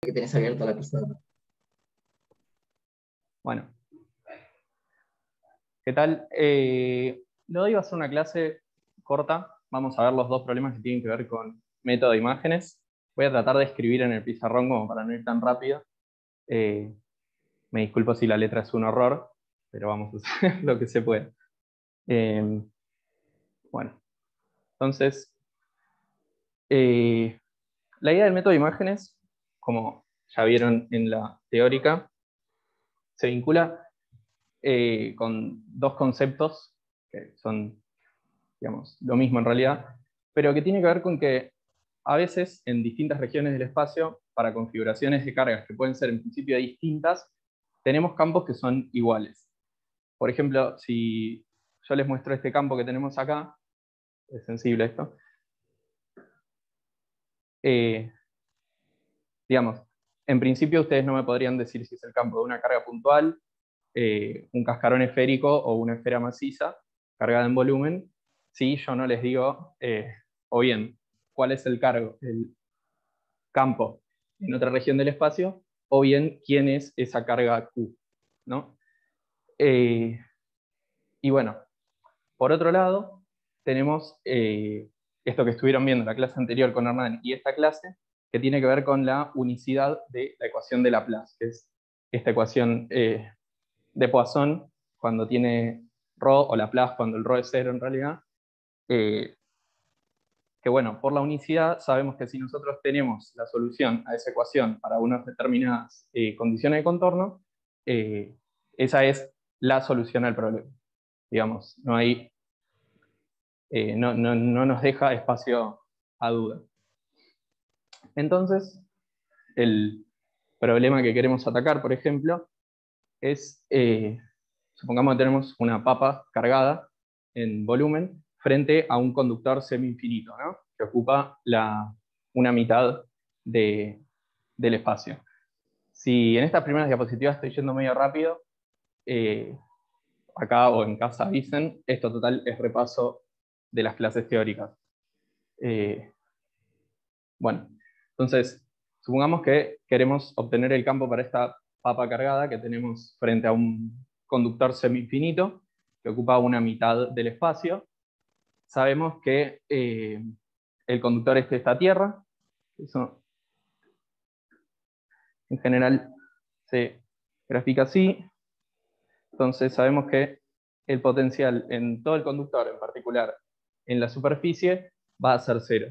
que tenés abierta la pizarra. Bueno, ¿qué tal? De hoy va a ser una clase corta. Vamos a ver los dos problemas que tienen que ver con método de imágenes. Voy a tratar de escribir en el pizarrón como para no ir tan rápido. Me disculpo si la letra es un horror, pero vamos a hacer lo que se puede. Bueno, entonces, la idea del método de imágenes, como ya vieron en la teórica, se vincula con dos conceptos que son, digamos, lo mismo en realidad, pero que tiene que ver con que a veces en distintas regiones del espacio, para configuraciones de cargas que pueden ser en principio distintas, tenemos campos que son iguales. Por ejemplo, si yo les muestro este campo que tenemos acá, es sensible esto, digamos, en principio ustedes no me podrían decir si es el campo de una carga puntual, un cascarón esférico o una esfera maciza cargada en volumen, si yo no les digo, o bien, cuál es el campo en otra región del espacio, o bien quién es esa carga Q, ¿no? Y bueno, por otro lado, tenemos esto que estuvieron viendo en la clase anterior con Hernán y esta clase, que tiene que ver con la unicidad de la ecuación de Laplace, que es esta ecuación de Poisson, cuando tiene ρ, o Laplace cuando el ρ es cero en realidad, que bueno, por la unicidad sabemos que si nosotros tenemos la solución a esa ecuación para unas determinadas condiciones de contorno, esa es la solución al problema. Digamos, no hay, no nos deja espacio a duda. Entonces, el problema que queremos atacar, por ejemplo, es, supongamos que tenemos una papa cargada en volumen frente a un conductor semi-infinito, ¿no? Que ocupa una mitad del espacio. Si en estas primeras diapositivas estoy yendo medio rápido, acá o en casa avisen, esto total es repaso de las clases teóricas. Bueno, entonces, supongamos que queremos obtener el campo para esta papa cargada que tenemos frente a un conductor semi-infinito que ocupa una mitad del espacio. Sabemos que el conductor este está a tierra. Eso en general se grafica así. Entonces sabemos que el potencial en todo el conductor, en particular en la superficie, va a ser cero.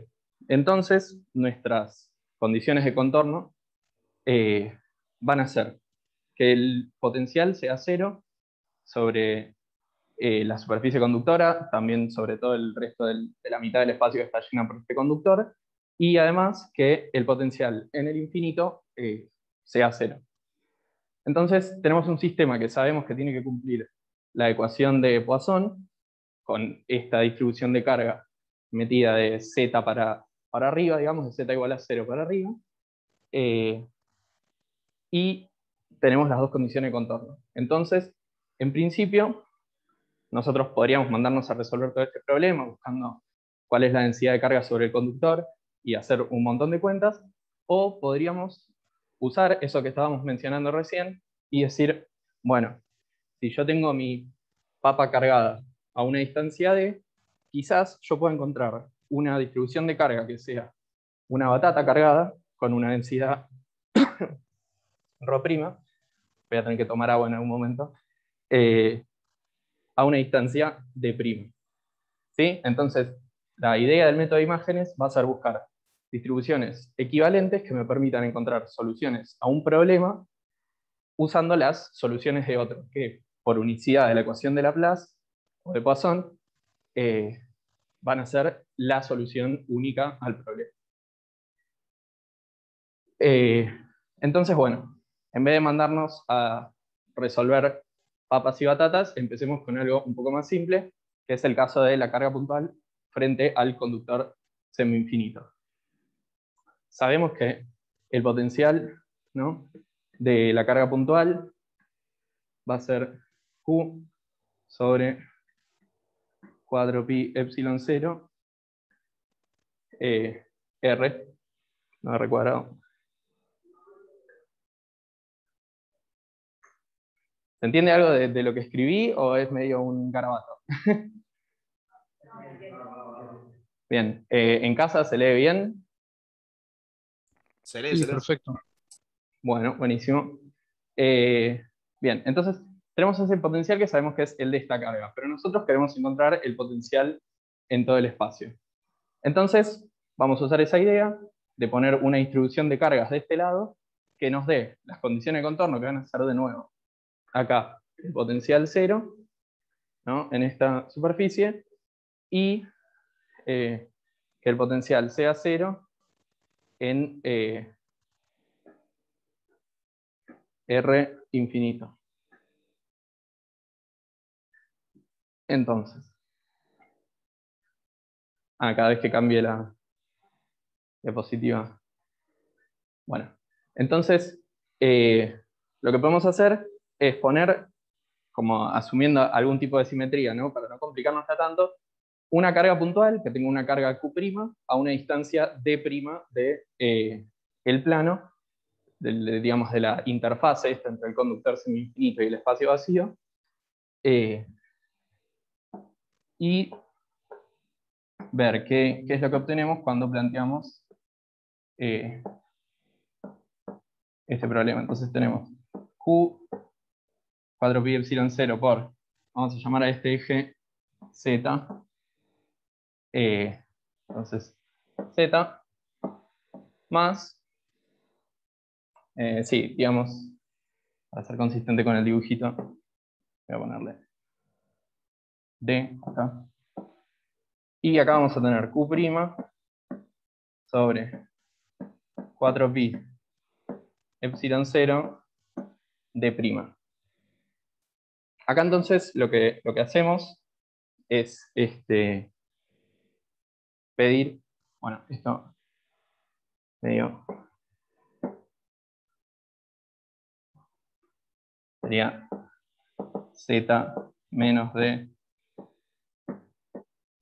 Entonces, nuestras condiciones de contorno van a ser que el potencial sea cero sobre la superficie conductora, también sobre todo el resto de la mitad del espacio que está llena por este conductor, y además que el potencial en el infinito sea cero. Entonces tenemos un sistema que sabemos que tiene que cumplir la ecuación de Poisson, con esta distribución de carga metida de z para arriba, digamos, de z igual a 0 para arriba, y tenemos las dos condiciones de contorno. Entonces, en principio, nosotros podríamos mandarnos a resolver todo este problema buscando cuál es la densidad de carga sobre el conductor y hacer un montón de cuentas, o podríamos usar eso que estábamos mencionando recién y decir, bueno, si yo tengo mi papa cargada a una distancia d, quizás yo pueda encontrar una distribución de carga que sea una batata cargada con una densidad ρ'Voy a tener que tomar agua en algún momento, a una distancia d'. ¿Sí? Entonces, la idea del método de imágenes va a ser buscar distribuciones equivalentes que me permitan encontrar soluciones a un problema usando las soluciones de otro, que por unicidad de la ecuación de Laplace o de Poisson van a ser la solución única al problema. Entonces, bueno, en vez de mandarnos a resolver papas y batatas, empecemos con algo un poco más simple, que es el caso de la carga puntual frente al conductor semi-infinito. Sabemos que el potencial, ¿no?, de la carga puntual va a ser Q sobre 4pi epsilon 0 R, no R cuadrado, ¿Se entiende algo de lo que escribí o es medio un garabato? Bien, ¿en casa se lee bien? Se lee, Sí, se lee. perfecto. Bueno, buenísimo. Bien, entonces tenemos ese potencial que sabemos que es el de esta carga, pero nosotros queremos encontrar el potencial en todo el espacio. Entonces, vamos a usar esa idea de poner una distribución de cargas de este lado que nos dé las condiciones de contorno, que van a ser de nuevo acá el potencial 0, ¿no?, en esta superficie, y que el potencial sea 0 en R infinito. Entonces, cada vez que cambie la diapositiva. Bueno, entonces, lo que podemos hacer es poner, como asumiendo algún tipo de simetría, ¿no?, para no complicarnos tanto, una carga puntual, que tenga una carga Q' a una distancia D' de el plano, digamos, de la interfase esta entre el conductor semi-infinito y el espacio vacío, y ver qué es lo que obtenemos cuando planteamos este problema. Entonces tenemos Q 4pi epsilon 0 por, vamos a llamar a este eje Z, entonces Z más, sí, digamos, para ser consistente con el dibujito, voy a ponerle D acá. Y acá vamos a tener Q' sobre 4pi epsilon 0 D'. Acá entonces lo que hacemos es pedir, bueno, esto medio sería Z menos D,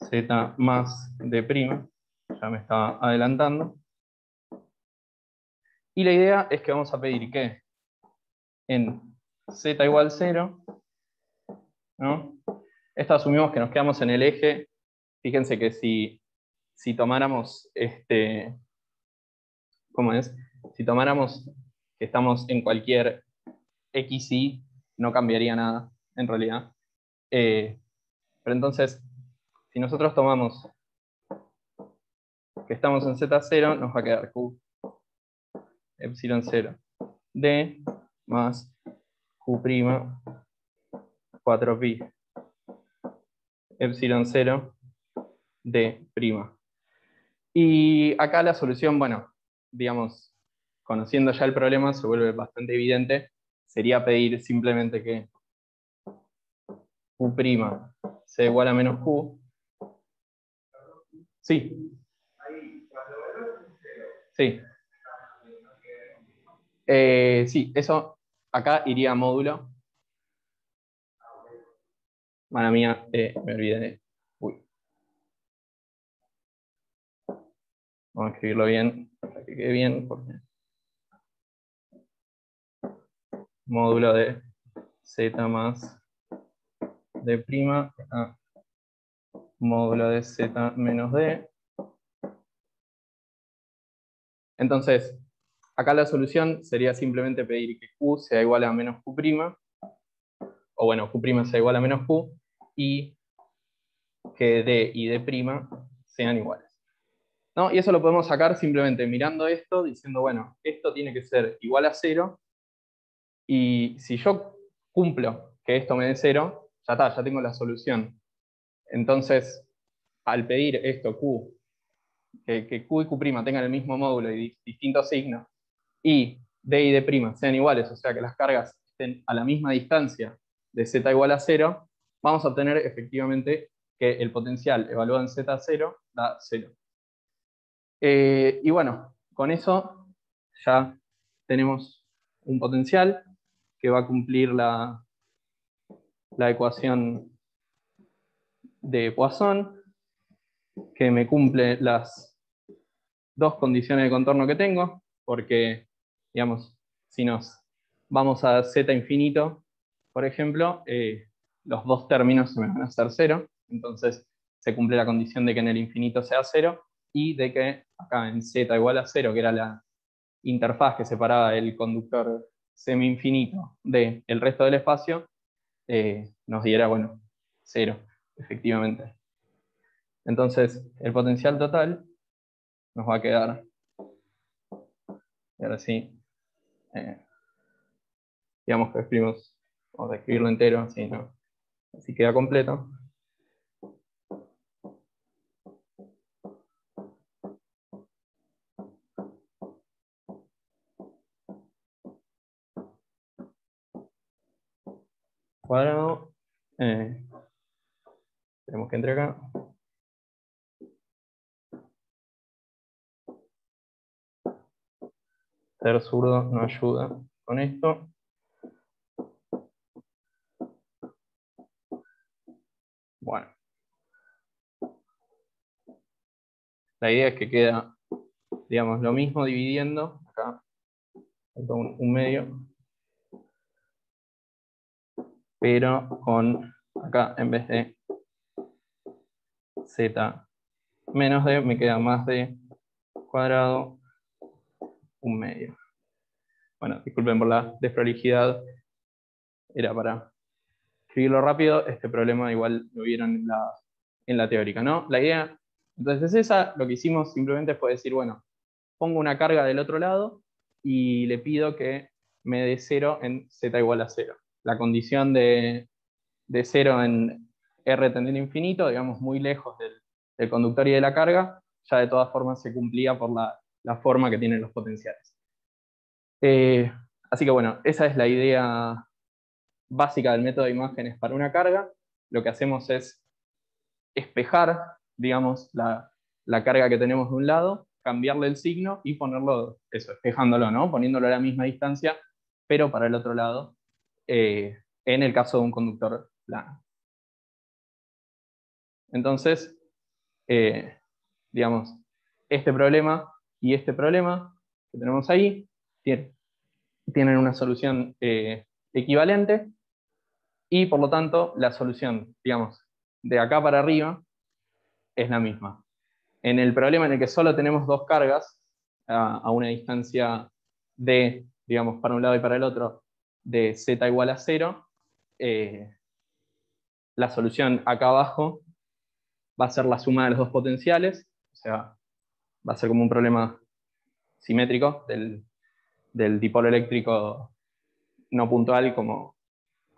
Z más D', ya me estaba adelantando. Y la idea es que vamos a pedir que en Z igual 0, ¿no? Esto asumimos que nos quedamos en el eje. Fíjense que si tomáramos ¿cómo es? Si tomáramos que estamos en cualquier XY, no cambiaría nada, en realidad. Pero entonces, si nosotros tomamos que estamos en Z0, nos va a quedar Q epsilon 0 D más Q' 4pi epsilon 0 D'. Y acá la solución, bueno, digamos, conociendo ya el problema, se vuelve bastante evidente. Sería pedir simplemente que Q' sea igual a menos Q. Sí. Sí. Sí, eso acá iría a módulo. Mala mía, me olvidé de... Uy. Vamos a escribirlo bien, para que quede bien. Porque... módulo de Z más D', módulo de Z menos D. Entonces, acá la solución sería simplemente pedir que Q sea igual a menos Q', o bueno, Q' sea igual a menos Q, y que D y D' sean iguales, ¿no? Y eso lo podemos sacar simplemente mirando esto, diciendo, bueno, esto tiene que ser igual a 0, y si yo cumplo que esto me dé 0, ya está, ya tengo la solución. Entonces, al pedir esto, Q, que Q y Q' tengan el mismo módulo y distintos signos, y D y D' sean iguales, o sea que las cargas estén a la misma distancia de Z igual a 0, vamos a obtener efectivamente que el potencial evaluado en Z0 da 0. Y bueno, con eso ya tenemos un potencial que va a cumplir la ecuación de Poisson, que me cumple las dos condiciones de contorno que tengo, porque, digamos, si nos vamos a Z infinito, por ejemplo, los dos términos se me van a hacer 0, entonces se cumple la condición de que en el infinito sea 0, y de que acá en z igual a 0, que era la interfaz que separaba el conductor semi-infinito del resto del espacio, nos diera, bueno, 0, efectivamente. Entonces, el potencial total nos va a quedar, y ahora sí, digamos que escribimos, vamos a escribirlo entero, así, ¿no? Así queda completo. Cuadrado, tenemos que entre acá. Ser zurdo no ayuda con esto. Bueno. La idea es que queda, digamos, lo mismo dividiendo. Acá, un medio. Pero con, acá, en vez de z menos d, me queda más d cuadrado, un medio. Bueno, disculpen por la desprolijidad. Era para escribirlo rápido. Este problema igual lo vieron en la teórica, ¿no? La idea, entonces esa, lo que hicimos simplemente fue decir, bueno, pongo una carga del otro lado y le pido que me dé 0 en z igual a 0. La condición de 0 en r tendiendo a infinito, digamos muy lejos del conductor y de la carga, ya de todas formas se cumplía por la forma que tienen los potenciales. Así que bueno, esa es la idea básica del método de imágenes para una carga. Lo que hacemos es espejar, digamos, la carga que tenemos de un lado, cambiarle el signo y ponerlo, eso, espejándolo, ¿no? Poniéndolo a la misma distancia, pero para el otro lado, en el caso de un conductor plano. Entonces, digamos, este problema y este problema que tenemos ahí tienen una solución equivalente, y por lo tanto la solución, digamos, de acá para arriba es la misma. En el problema en el que solo tenemos dos cargas a una distancia de, digamos, para un lado y para el otro, de z igual a 0, la solución acá abajo va a ser la suma de los dos potenciales, o sea, va a ser como un problema simétrico del dipolo eléctrico no puntual, como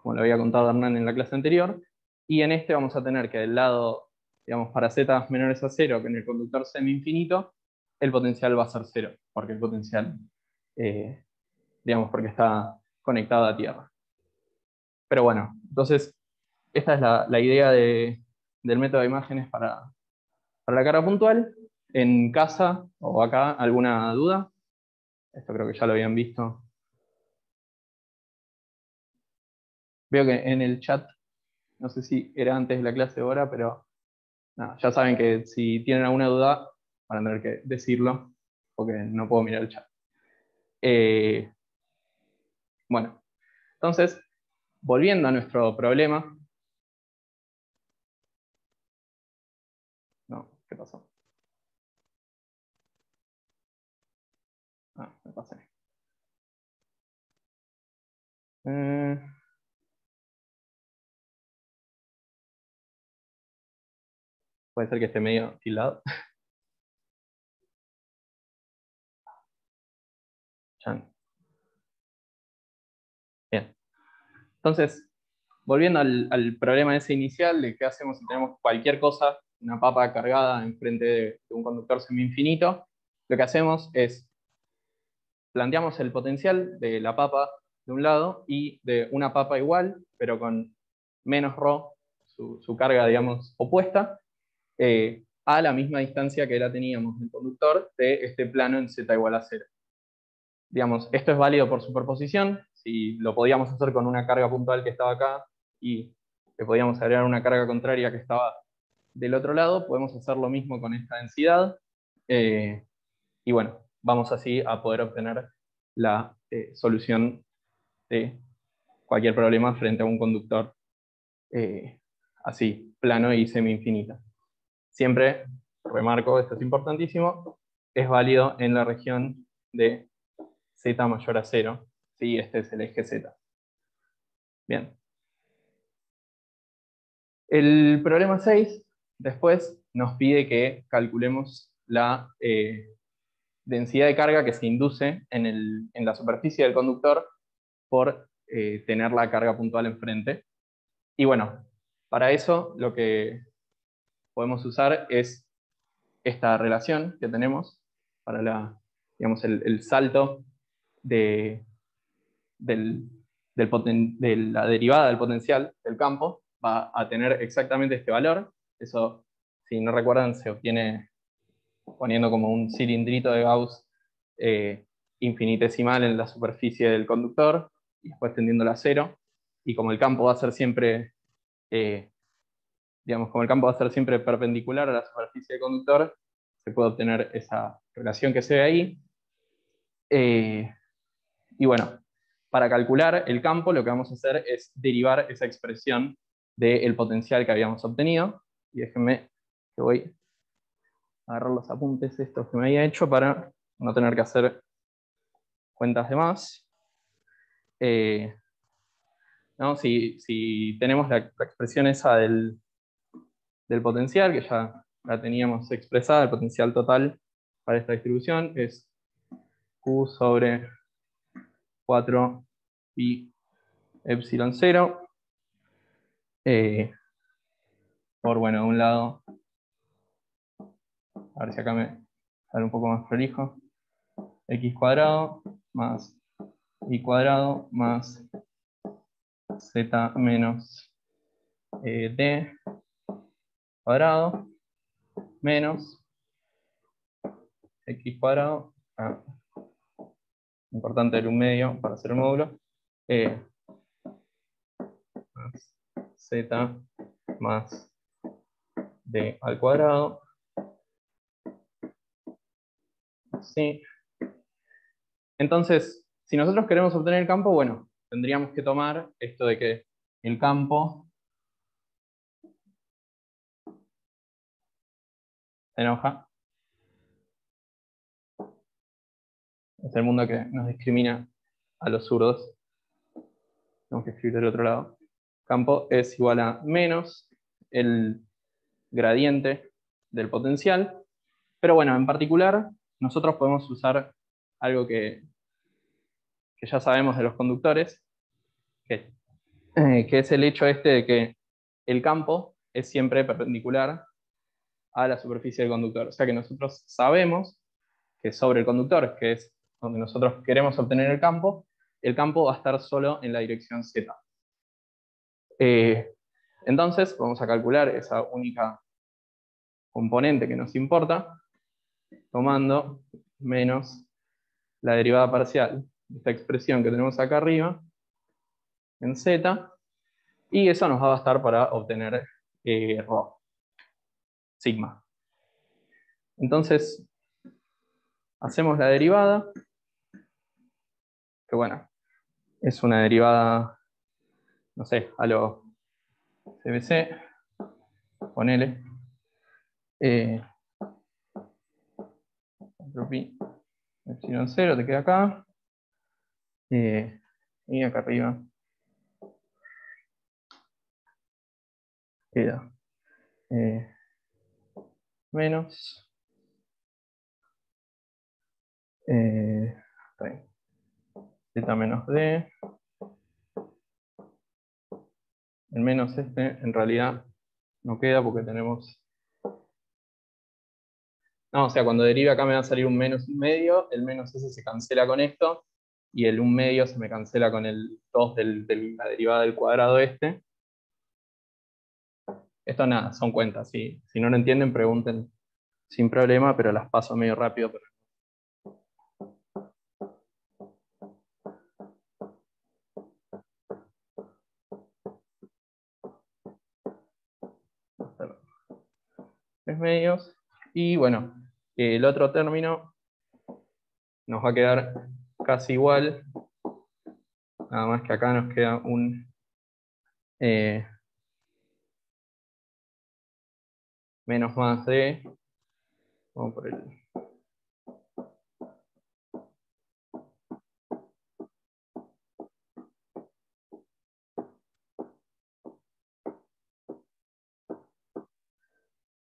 lo había contado Hernán en la clase anterior, y en este vamos a tener que del lado, digamos, para z menores a 0, que en el conductor semi-infinito, el potencial va a ser 0, porque el potencial, digamos, porque está conectado a tierra. Pero bueno, entonces, esta es la idea del método de imágenes para la carga puntual. En casa o acá, ¿alguna duda? Esto creo que ya lo habían visto. Veo que en el chat, no sé si era antes de la clase de ahora, pero no, ya saben que si tienen alguna duda, van a tener que decirlo, porque no puedo mirar el chat. Bueno, entonces, volviendo a nuestro problema. No, ¿qué pasó? Ah, me pasé. Puede ser que esté medio tildado. Bien. Entonces, volviendo al problema ese inicial de qué hacemos si tenemos cualquier cosa, una papa cargada enfrente de un conductor semi-infinito, lo que hacemos es planteamos el potencial de la papa de un lado y de una papa igual, pero con menos ρ, su carga, digamos, opuesta, a la misma distancia que la teníamos del conductor de este plano en z igual a 0. Digamos, esto es válido por superposición. Si lo podíamos hacer con una carga puntual que estaba acá y le podíamos agregar una carga contraria que estaba del otro lado, podemos hacer lo mismo con esta densidad. Y bueno, vamos así a poder obtener la solución de cualquier problema frente a un conductor así, plano y semi-infinito. Siempre, remarco, esto es importantísimo, es válido en la región de z mayor a 0, ¿sí? Este es el eje z. Bien. El problema 6, después, nos pide que calculemos la densidad de carga que se induce en la superficie del conductor por tener la carga puntual enfrente. Y bueno, para eso lo que podemos usar es esta relación que tenemos para digamos, el salto de la derivada del potencial del campo va a tener exactamente este valor. Eso, si no recuerdan, se obtiene poniendo como un cilindrito de Gauss infinitesimal en la superficie del conductor y después tendiéndolo a 0. Y como el campo va a ser siempre, digamos, como el campo va a ser siempre perpendicular a la superficie del conductor, se puede obtener esa relación que se ve ahí. Y bueno, para calcular el campo lo que vamos a hacer es derivar esa expresión del potencial que habíamos obtenido. Y déjenme que voy a agarrar los apuntes estos que me había hecho para no tener que hacer cuentas de más. ¿No? Si tenemos la expresión esa del potencial, que ya la teníamos expresada, el potencial total para esta distribución es Q sobre 4 pi epsilon 0. Por, bueno, de un lado, a ver si acá me sale un poco más prolijo, x cuadrado más y cuadrado más z menos d cuadrado menos x cuadrado, importante el un medio para hacer el módulo, más z más d al cuadrado, ¿sí? Entonces, si nosotros queremos obtener el campo, bueno, tendríamos que tomar esto de que el campo se enoja, es el mundo que nos discrimina a los zurdos, tenemos que escribir del otro lado. Campo es igual a menos el gradiente del potencial, pero bueno, en particular, nosotros podemos usar algo que ya sabemos de los conductores, que es el hecho este de que el campo es siempre perpendicular a la superficie del conductor. O sea que nosotros sabemos que sobre el conductor, que es donde nosotros queremos obtener el campo va a estar solo en la dirección z. Entonces, vamos a calcular esa única componente que nos importa, tomando menos la derivada parcial de esta expresión que tenemos acá arriba, en z, y eso nos va a bastar para obtener ρ, sigma. Entonces, hacemos la derivada, que bueno, es una derivada, no sé, a lo CBC, ponele, pi epsilon 0 te queda acá, y acá arriba queda menos z menos d. El menos este en realidad no queda porque tenemos... No, o sea, cuando derive acá me va a salir un menos un medio, el menos ese se cancela con esto, y el un medio se me cancela con el 2 de la derivada del cuadrado este. Esto nada, son cuentas. Si no lo entienden, pregunten sin problema, pero las paso medio rápido. Tres medios. Y bueno, el otro término nos va a quedar casi igual nada más que acá nos queda un menos más de, vamos por el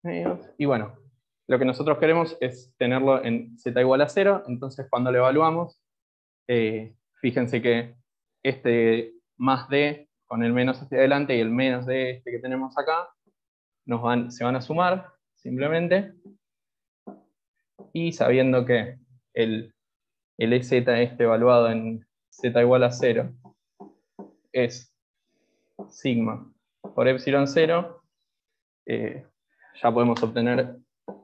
medios. Y bueno, lo que nosotros queremos es tenerlo en z igual a 0, entonces cuando lo evaluamos, fíjense que este más d con el menos hacia adelante y el menos de este que tenemos acá, se van a sumar simplemente, y sabiendo que el EZ este evaluado en z igual a 0 es sigma por epsilon 0, ya podemos obtener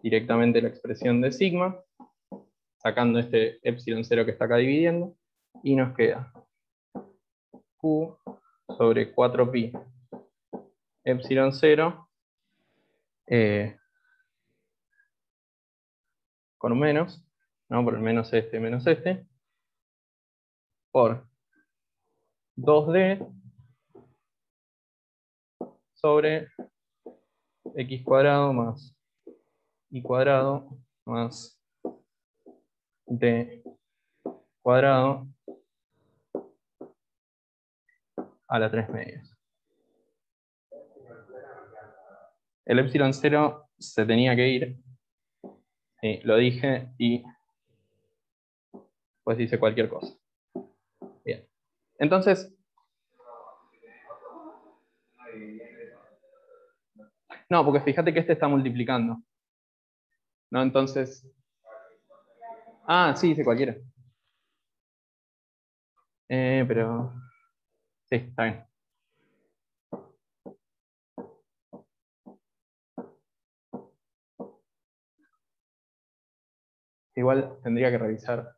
directamente la expresión de sigma, sacando este epsilon 0 que está acá dividiendo, y nos queda Q sobre 4pi epsilon 0 con un menos, ¿no? Por el menos este, por 2D sobre x cuadrado más y cuadrado más d cuadrado a la 3 medios. El epsilon 0 se tenía que ir, sí, lo dije, y pues hice cualquier cosa. Bien. Entonces, no, porque fíjate que este está multiplicando, ¿no? Entonces, sí, hice cualquiera. Pero, sí, está bien. Igual tendría que revisar,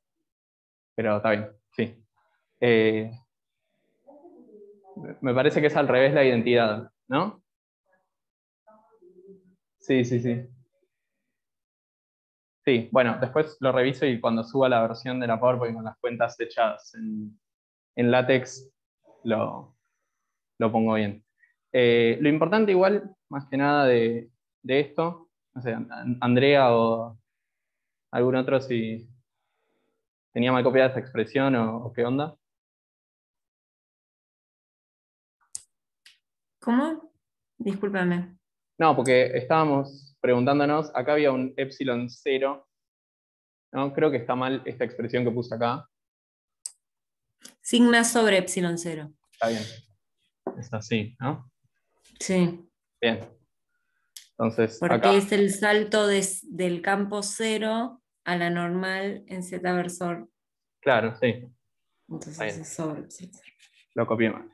pero está bien, sí. Me parece que es al revés la identidad, ¿no? Sí, sí, sí. Sí, bueno, después lo reviso y cuando suba la versión de la PowerPoint con las cuentas hechas en LaTeX, lo pongo bien. Lo importante igual, más que nada de esto, no sé, Andrea o algún otro si tenía mal copiada esa expresión o qué onda. ¿Cómo? Discúlpame. No, porque estábamos preguntándonos, acá había un epsilon 0, ¿no? Creo que está mal esta expresión que puse acá. Sigma sobre epsilon 0. Está bien. Es así, ¿no? Sí. Bien. Entonces, acá, Porque es el salto del campo 0 a la normal en z versor. claro, sí. Está Entonces bien. es sobre epsilon 0. Lo copié mal.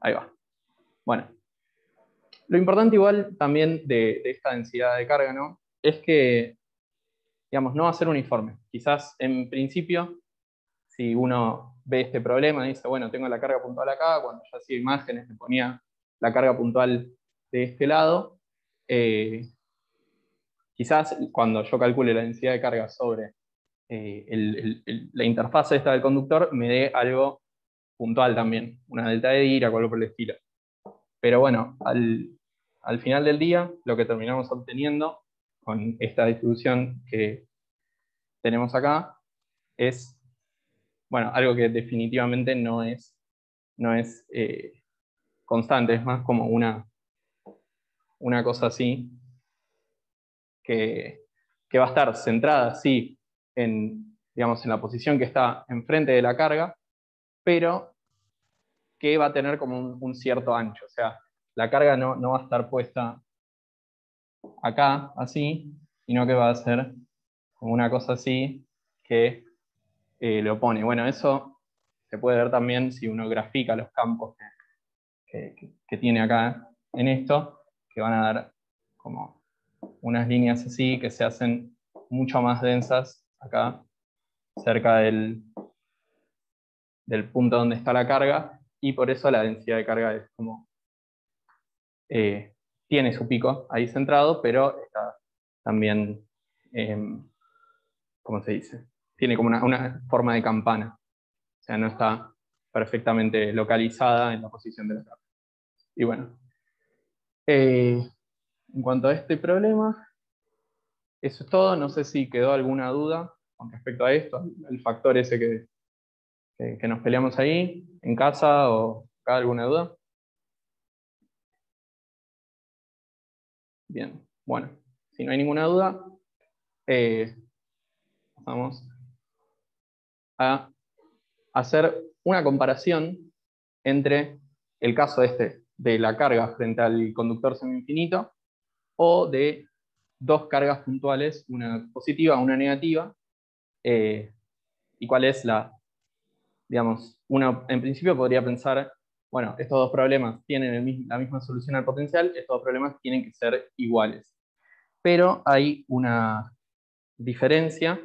Ahí va. Bueno. Lo importante igual también de esta densidad de carga, ¿no? Es que, digamos, no va a ser uniforme. Quizás en principio, si uno ve este problema y dice, bueno, tengo la carga puntual acá, cuando yo hacía imágenes me ponía la carga puntual de este lado, quizás cuando yo calcule la densidad de carga sobre la interfaz esta del conductor, me dé algo puntual también, una delta de Dirac o algo por el estilo. Pero bueno, al final del día, lo que terminamos obteniendo con esta distribución que tenemos acá es, bueno, algo que definitivamente no es constante, es más como una cosa así que va a estar centrada, sí, digamos, en la posición que está enfrente de la carga, pero que va a tener como un cierto ancho. O sea, la carga no va a estar puesta acá, así, sino que va a ser como una cosa así que le opone. Bueno, eso se puede ver también si uno grafica los campos que tiene acá en esto, que van a dar como unas líneas así que se hacen mucho más densas acá, cerca del punto donde está la carga, y por eso la densidad de carga es como tiene su pico ahí centrado, pero está también, ¿cómo se dice? tiene como una forma de campana. O sea, no está perfectamente localizada en la posición de la carga. Y bueno, en cuanto a este problema, eso es todo. No sé si quedó alguna duda con respecto a esto, el factor ese que nos peleamos ahí, en casa, o acá alguna duda. Bien, bueno, si no hay ninguna duda, vamos a hacer una comparación entre el caso de la carga frente al conductor semi-infinito o de dos cargas puntuales, una positiva, una negativa, y cuál es digamos, uno en principio podría pensar, bueno, estos dos problemas tienen la misma solución al potencial, estos dos problemas tienen que ser iguales. Pero hay una diferencia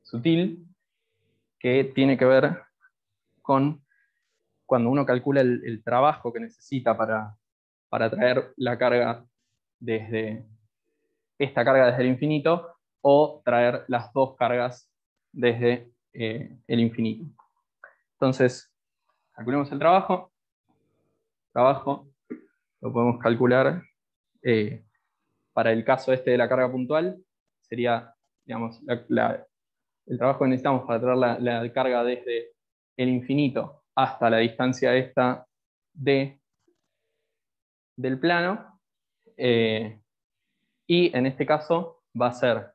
sutil que tiene que ver con cuando uno calcula el trabajo que necesita para traer la carga desde esta carga desde el infinito o traer las dos cargas desde el infinito. Entonces, calculemos el trabajo. Trabajo lo podemos calcular para el caso de la carga puntual. Sería, digamos, el trabajo que necesitamos para traer la carga desde el infinito hasta la distancia esta del plano. Y en este caso va a ser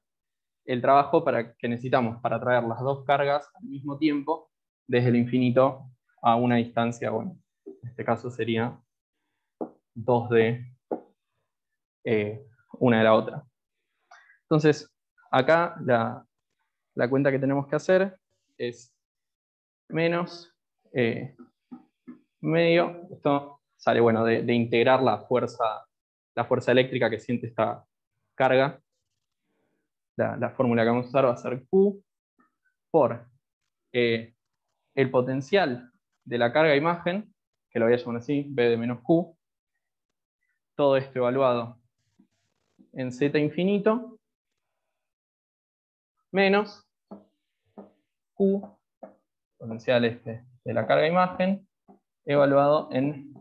el trabajo que necesitamos para traer las dos cargas al mismo tiempo desde el infinito a una distancia, bueno, en este caso sería 2D una de la otra. Entonces, acá la cuenta que tenemos que hacer es menos medio, esto sale, bueno, de integrar la fuerza eléctrica que siente esta carga. La fórmula que vamos a usar va a ser Q por el potencial de la carga imagen, que lo voy a llamar así, B de menos Q, todo esto evaluado en Z infinito, menos Q, potencial de la carga imagen, evaluado en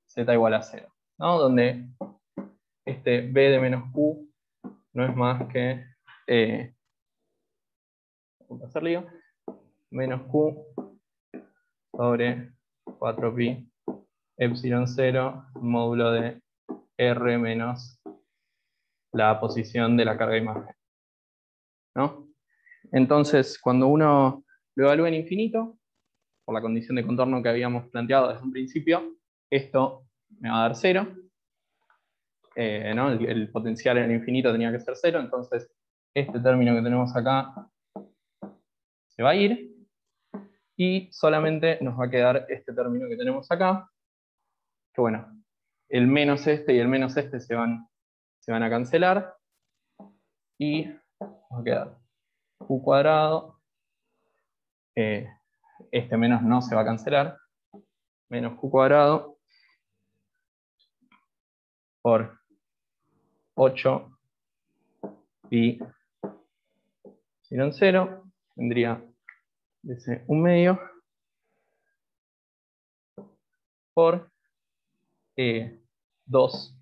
Z igual a 0, ¿no? Donde este B de menos Q no es más que menos Q sobre 4pi epsilon 0 módulo de R menos la posición de la carga imagen, ¿no? Entonces, cuando uno lo evalúa en infinito, por la condición de contorno que habíamos planteado desde un principio, esto me va a dar 0. ¿No? El potencial en el infinito tenía que ser 0, entonces este término que tenemos acá se va a ir, y solamente nos va a quedar este término que tenemos acá, que bueno, el menos este y el menos este se van a cancelar, y va a quedar Q cuadrado, este menos no se va a cancelar, menos Q cuadrado por 8 pi epsilon 0, tendría ese 1/2 por 2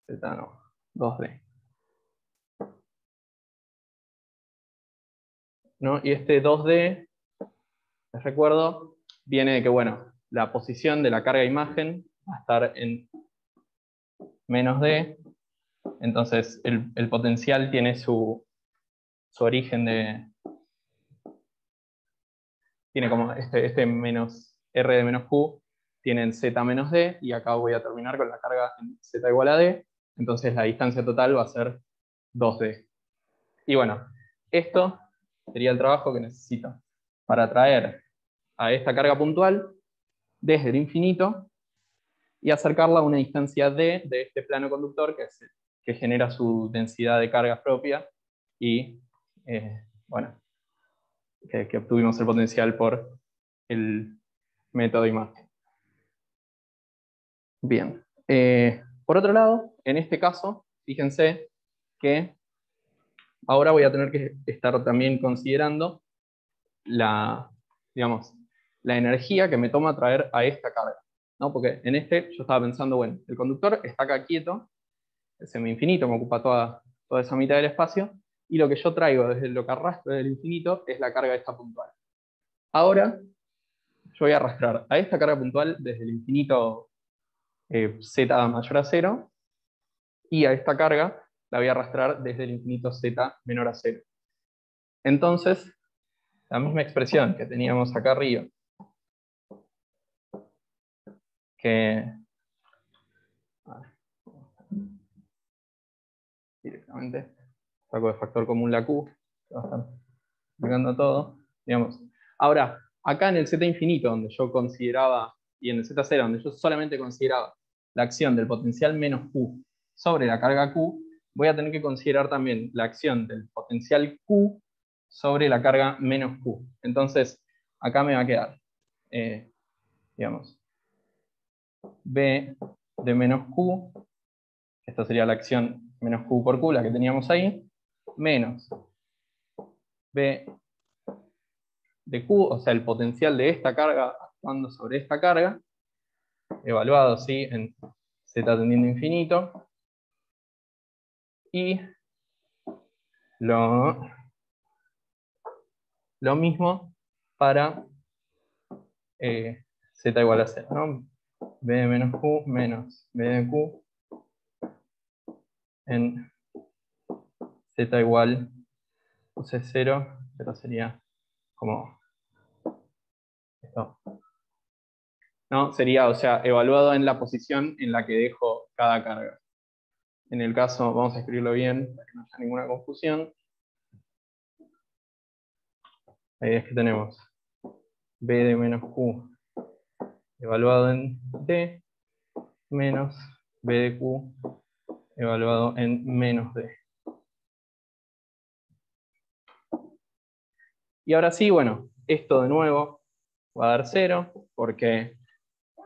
Z, no, 2D. ¿No? Y este 2D, les recuerdo, viene de que, bueno, la posición de la carga imagen va a estar en menos D, entonces el potencial tiene su origen tiene como este menos R de menos Q, tiene en Z menos D, y acá voy a terminar con la carga en Z igual a D, entonces la distancia total va a ser 2D. Y bueno, esto sería el trabajo que necesito para traer a esta carga puntual desde el infinito y acercarla a una distancia D de este plano conductor que genera su densidad de carga propia y, bueno, que obtuvimos el potencial por el método imagen. Bien. Por otro lado, en este caso, fíjense que ahora voy a tener que estar también considerando digamos, la energía que me toma traer a esta carga, ¿no? Porque en yo estaba pensando, bueno, el conductor está acá quieto, es semi-infinito, me ocupa toda esa mitad del espacio, y lo que yo traigo desde lo que arrastro del infinito es la carga esta puntual. Ahora, yo voy a arrastrar a esta carga puntual desde el infinito z mayor a 0, y a esta carga la voy a arrastrar desde el infinito z menor a 0. Entonces, la misma expresión que teníamos acá arriba, que directamente saco de factor común la q, que va a estar explicando todo, digamos. Ahora, acá en el z infinito, donde yo consideraba, y en el z0, donde yo solamente consideraba la acción del potencial menos q sobre la carga q, voy a tener que considerar también la acción del potencial q sobre la carga menos q. Entonces, acá me va a quedar, digamos, b de menos q, esta sería la acción menos q por q, la que teníamos ahí, menos b de q, o sea, el potencial de esta carga actuando sobre esta carga, evaluado ¿sí? En z tendiendo a infinito, y lo mismo para z igual a 0, ¿no? b de menos q menos b de q en z igual puse 0, pero sería como esto. ¿No? Sería, o sea, evaluado en la posición en la que dejo cada carga. En el caso, vamos a escribirlo bien, para que no haya ninguna confusión. Ahí es que tenemos b de menos q evaluado en d, menos b de q evaluado en menos d. Y ahora sí, bueno, esto de nuevo va a dar 0, porque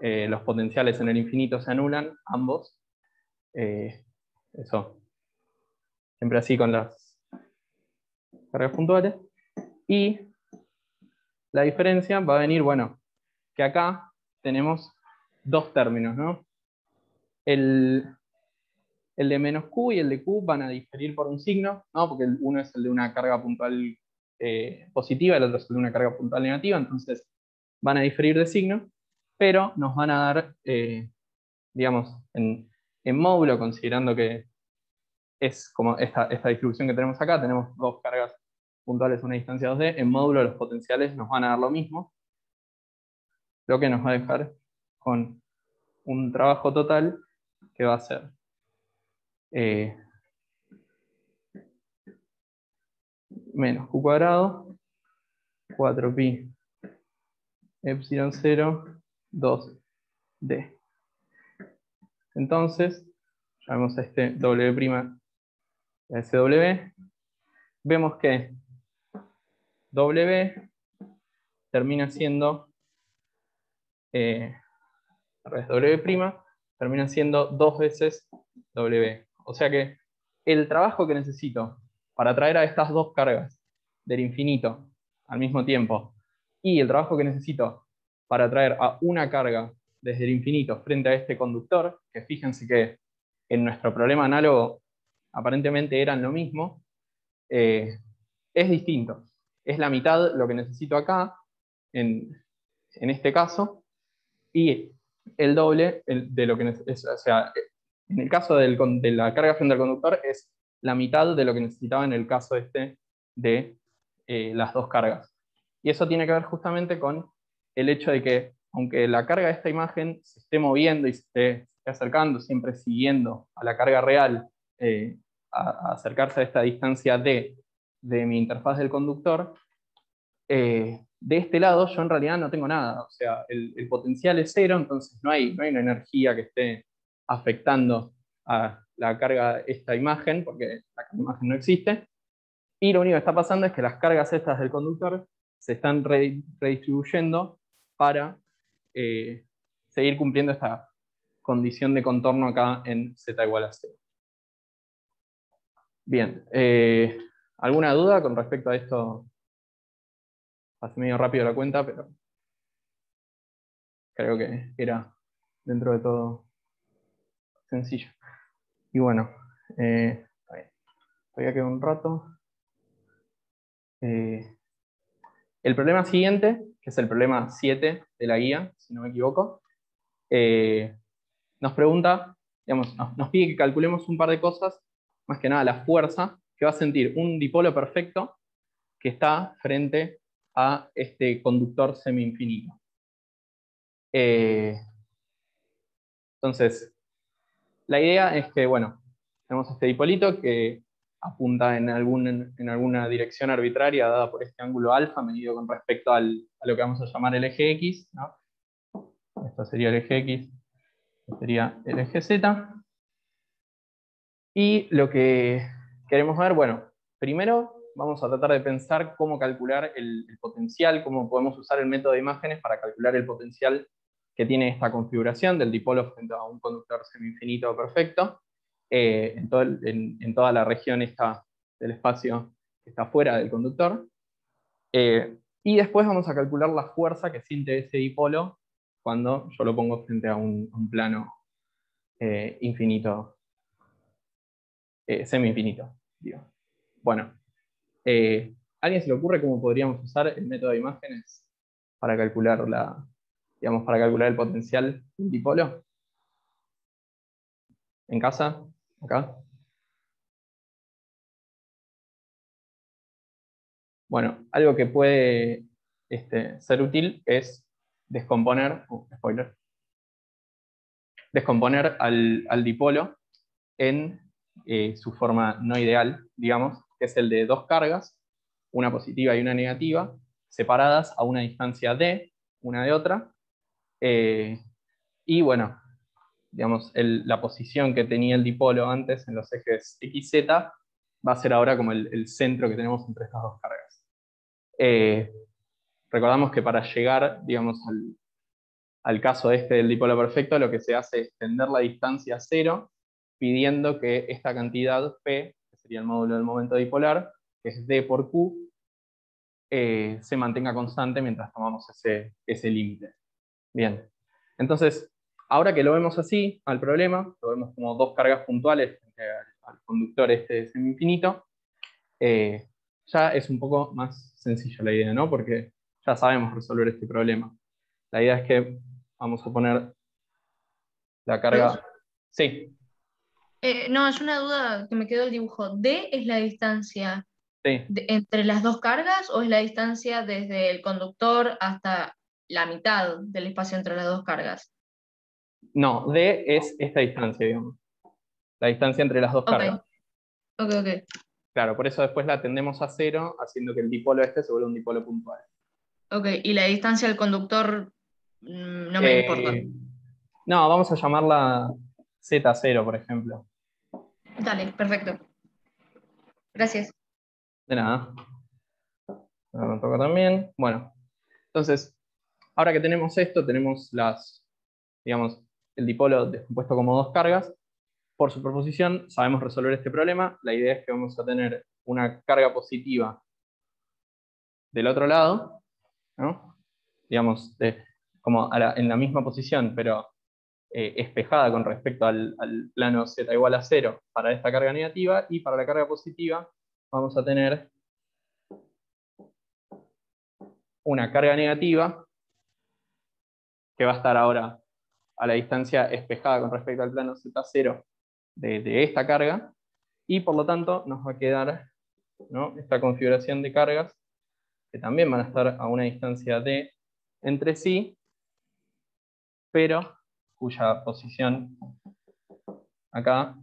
los potenciales en el infinito se anulan, ambos. Eso. Siempre así con las cargas puntuales. Y la diferencia va a venir, bueno, que acá tenemos dos términos, ¿no? El de menos q y el de q van a diferir por un signo, ¿no? Porque uno es el de una carga puntual positiva, el otro es el de una carga puntual negativa, entonces van a diferir de signo, pero nos van a dar, digamos, en módulo, considerando que es como esta distribución que tenemos acá, tenemos dos cargas puntuales a una distancia 2D, en módulo los potenciales nos van a dar lo mismo, lo que nos va a dejar con un trabajo total que va a ser menos q cuadrado, 4pi epsilon 0, 2d. Entonces, llamemos a este w' a SW, vemos que w termina siendo, w' termina siendo 2 veces w. O sea que el trabajo que necesito para traer a estas dos cargas del infinito al mismo tiempo y el trabajo que necesito para traer a una carga desde el infinito frente a este conductor, que fíjense que en nuestro problema análogo aparentemente eran lo mismo, es distinto. Es la mitad lo que necesito acá, en este caso, y el doble de lo que necesito. O sea, en el caso de la carga frente al conductor es la mitad de lo que necesitaba en el caso este de las dos cargas. Y eso tiene que ver justamente con el hecho de que, aunque la carga de esta imagen se esté moviendo y se esté acercando, siempre siguiendo a la carga real, a acercarse a esta distancia d de mi interfaz del conductor, de este lado yo en realidad no tengo nada. O sea, el potencial es 0, entonces no hay una energía que esté afectando a la carga de esta imagen, porque la imagen no existe. Y lo único que está pasando es que las cargas estas del conductor se están redistribuyendo para seguir cumpliendo esta condición de contorno acá en z igual a 0. Bien, ¿Alguna duda con respecto a esto? Pasé medio rápido la cuenta, pero creo que era dentro de todo sencillo. Y bueno, está bien. Todavía queda un rato. El problema siguiente, que es el problema 7 de la guía, si no me equivoco, nos pregunta, digamos, nos pide que calculemos un par de cosas, más que nada la fuerza que va a sentir un dipolo perfecto que está frente a este conductor semi-infinito. Entonces, la idea es que, bueno, tenemos este dipolito que apunta en alguna dirección arbitraria dada por este ángulo alfa medido con respecto a lo que vamos a llamar el eje X, ¿no? Esto sería el eje X, esto sería el eje Z. Y lo que queremos ver, bueno, primero vamos a tratar de pensar cómo calcular el potencial, cómo podemos usar el método de imágenes para calcular el potencial que tiene esta configuración del dipolo frente a un conductor semi-infinito perfecto, en toda la región del espacio que está fuera del conductor. Y después vamos a calcular la fuerza que siente ese dipolo cuando yo lo pongo frente a un plano infinito, semi-infinito, digo. Bueno, ¿a alguien se le ocurre cómo podríamos usar el método de imágenes para calcular para calcular el potencial de un dipolo? ¿En casa? ¿Acá? Bueno, algo que puede ser útil es descomponer al dipolo en su forma no ideal, digamos, que es el de dos cargas, una positiva y una negativa, separadas a una distancia d, una de otra, y bueno, digamos, la posición que tenía el dipolo antes en los ejes x, z, va a ser ahora como el centro que tenemos entre estas dos cargas. Recordamos que para llegar, digamos, al caso del dipolo perfecto, lo que se hace es tender la distancia a cero, pidiendo que esta cantidad P, que sería el módulo del momento dipolar, que es d por q, se mantenga constante mientras tomamos ese límite. Bien, entonces, ahora que lo vemos así, al problema, lo vemos como dos cargas puntuales frente al conductor semi-infinito, ya es un poco más sencilla la idea, ¿no? Porque ya sabemos resolver este problema. La idea es que vamos a poner la carga... Sí, No, es una duda que me quedó el dibujo. ¿D es la distancia sí. entre las dos cargas o es la distancia desde el conductor hasta la mitad del espacio entre las dos cargas? No, D es esta distancia, digamos. La distancia entre las dos Ok, cargas. ok. Claro, por eso después la tendemos a cero, haciendo que el dipolo se vuelva un dipolo puntual. Ok, y la distancia del conductor no me importa. No, vamos a llamarla Z0, por ejemplo. Dale, perfecto. Gracias. De nada. Ahora me toca también. Bueno, entonces, ahora que tenemos esto, tenemos digamos, el dipolo descompuesto como dos cargas. Por superposición, sabemos resolver este problema. La idea es que vamos a tener una carga positiva del otro lado, ¿no? Digamos, como en la misma posición, pero espejada con respecto al plano z igual a 0 para esta carga negativa, y para la carga positiva vamos a tener una carga negativa que va a estar ahora a la distancia espejada con respecto al plano z0 de esta carga, y por lo tanto nos va a quedar, ¿no?, esta configuración de cargas que también van a estar a una distancia d entre sí, pero cuya posición acá,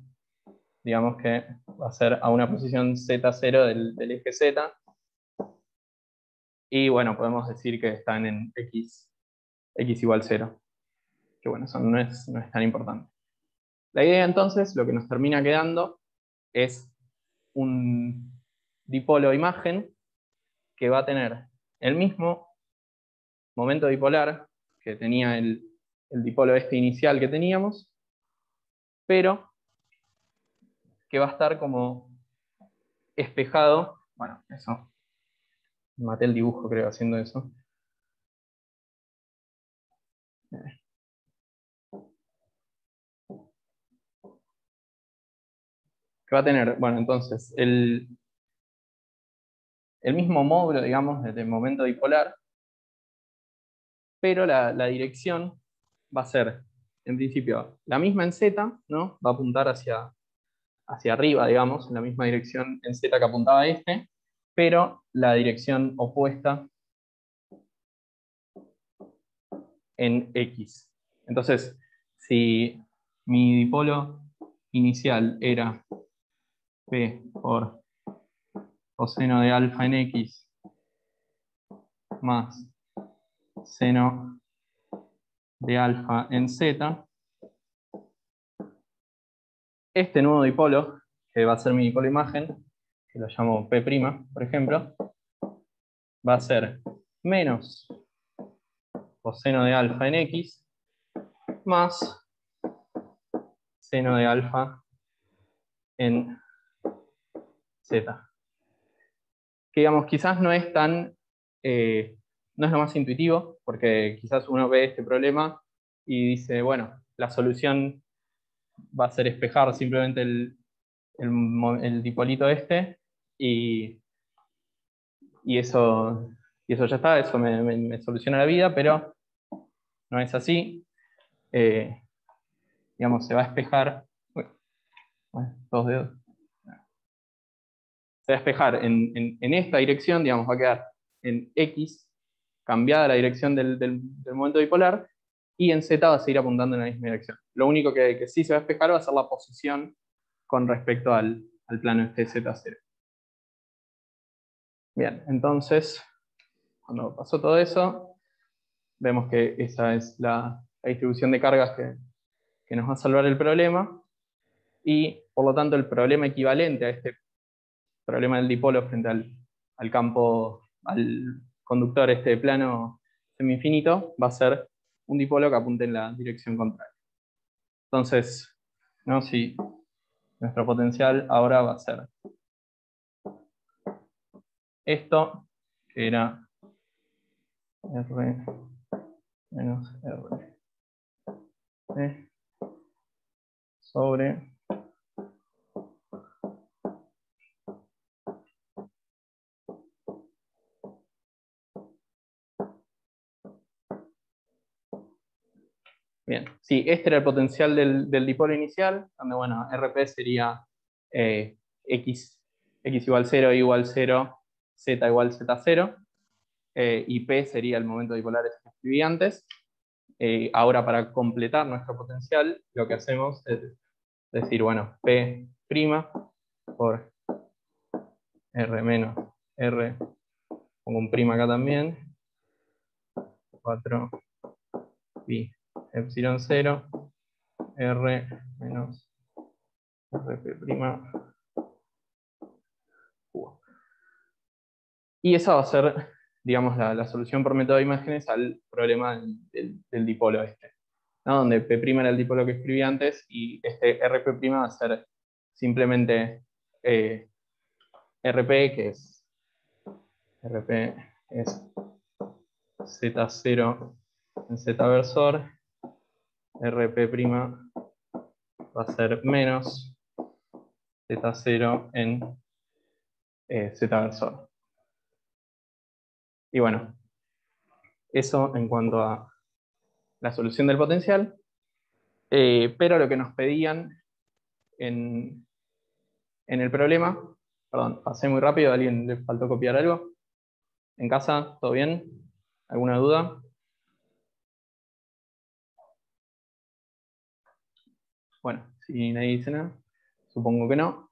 digamos que va a ser a una posición z0 del eje z, y bueno, podemos decir que están en x igual 0, que bueno, eso no es tan importante. La idea entonces, lo que nos termina quedando es un dipolo imagen que va a tener el mismo momento dipolar que tenía el dipolo inicial que teníamos, pero que va a estar como espejado, bueno, eso. Maté el dibujo, creo, haciendo eso. Que va a tener, bueno, entonces, el mismo módulo, digamos, del momento dipolar, pero la dirección va a ser, en principio, la misma en Z, ¿no? Va a apuntar hacia arriba, digamos, en la misma dirección en Z que apuntaba este, pero la dirección opuesta en X. Entonces, si mi dipolo inicial era P por coseno de alfa en X más seno de alfa en Z, este nuevo dipolo, que va a ser mi dipolo imagen, que lo llamo P', por ejemplo, va a ser menos coseno de alfa en X más seno de alfa en Z. Que digamos, quizás no es tan, no es lo más intuitivo, porque quizás uno ve este problema y dice, bueno, la solución va a ser espejar simplemente el dipolito este y eso ya está, eso me soluciona la vida, pero no es así. Digamos, se va a espejar. Uy, bueno, 2 dedos. Se va a espejar en esta dirección, digamos, va a quedar en X, cambiada la dirección del momento dipolar, y en Z va a seguir apuntando en la misma dirección. Lo único que sí se va a espejar va a ser la posición con respecto al plano este Z0. Bien, entonces, cuando pasó todo eso, vemos que esa es la distribución de cargas que nos va a salvar el problema, y por lo tanto el problema equivalente a este problema del dipolo frente al campo, al conductor este plano semi-infinito, va a ser un dipolo que apunte en la dirección contraria. Entonces, ¿no? Si nuestro potencial ahora va a ser esto, que era R menos R sobre bien, sí, este era el potencial del dipolo inicial, donde, bueno, RP sería X igual 0, Y igual 0, Z igual Z0, y P sería el momento dipolar que escribí antes. Ahora, para completar nuestro potencial, lo que hacemos es decir, bueno, P' por R menos R, pongo un prima acá también, 4 pi epsilon 0, R menos Rp'. Y esa va a ser, digamos, la solución por método de imágenes al problema del dipolo este, ¿no? Donde P' era el dipolo que escribí antes, y este Rp' va a ser simplemente Rp, que es Rp es Z0 en Z versor, Rp' va a ser menos Z0 en Z versor. Y bueno, eso en cuanto a la solución del potencial, pero lo que nos pedían en el problema, perdón, pasé muy rápido, ¿a alguien le faltó copiar algo? ¿En casa? ¿Todo bien? ¿Alguna duda? Bueno, si nadie dice nada, supongo que no.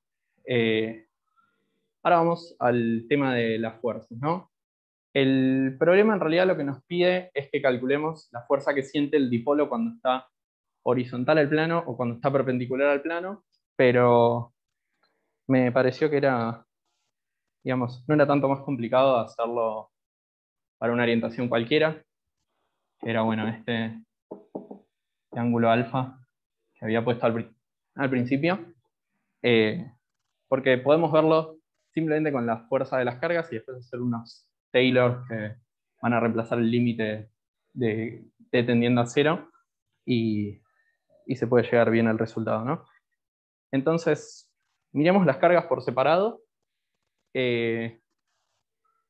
Ahora vamos al tema de las fuerzas, ¿no? El problema en realidad lo que nos pide es que calculemos la fuerza que siente el dipolo cuando está horizontal al plano o cuando está perpendicular al plano, pero me pareció que era, digamos, no era tanto más complicado hacerlo para una orientación cualquiera, que era, bueno, este ángulo alfa que había puesto al principio, porque podemos verlo simplemente con la fuerza de las cargas y después hacer unos Taylor que van a reemplazar el límite de T tendiendo a 0 y se puede llegar bien al resultado, ¿no? Entonces, miremos las cargas por separado,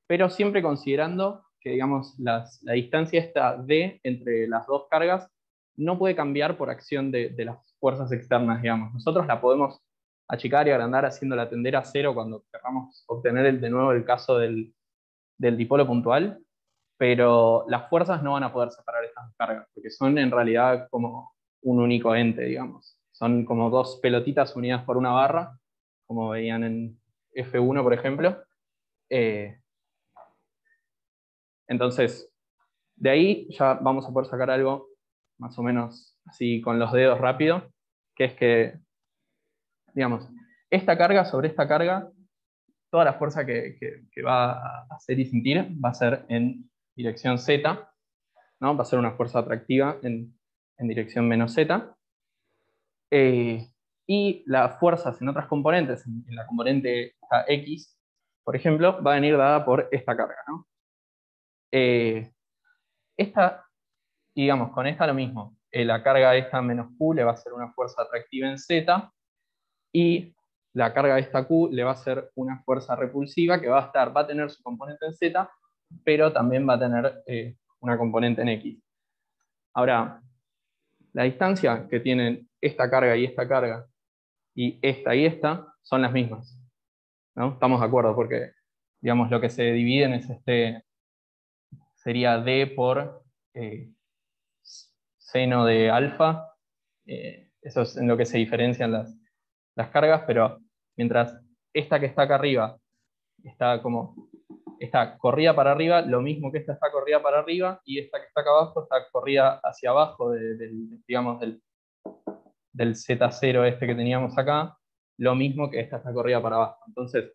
pero siempre considerando que, digamos, la distancia esta D entre las dos cargas no puede cambiar por acción de las fuerzas externas, digamos. Nosotros la podemos achicar y agrandar haciéndola tender a 0 cuando queramos obtener de nuevo el caso del dipolo puntual, pero las fuerzas no van a poder separar estas dos cargas, porque son en realidad como un único ente, digamos. Son como dos pelotitas unidas por una barra, como veían en F1, por ejemplo. Entonces, de ahí ya vamos a poder sacar algo más o menos así con los dedos rápido, que es que, digamos, esta carga sobre esta carga, toda la fuerza que va a hacer y sentir va a ser en dirección Z, ¿no? Va a ser una fuerza atractiva en dirección menos Z. Y las fuerzas en otras componentes, en la componente X, por ejemplo, va a venir dada por esta carga, ¿no? Esta, digamos, con esta lo mismo. La carga esta menos Q le va a ser una fuerza atractiva en Z, y la carga de esta Q le va a ser una fuerza repulsiva que va a tener su componente en Z, pero también va a tener una componente en X. Ahora, la distancia que tienen esta carga y esta son las mismas, ¿no? Estamos de acuerdo, porque, digamos, lo que se dividen es sería D por seno de alfa. Eso es en lo que se diferencian las cargas, pero mientras esta que está acá arriba está corrida para arriba, lo mismo que esta está corrida para arriba, y esta que está acá abajo está corrida hacia abajo digamos, del Z0 este que teníamos acá, lo mismo que esta está corrida para abajo. Entonces,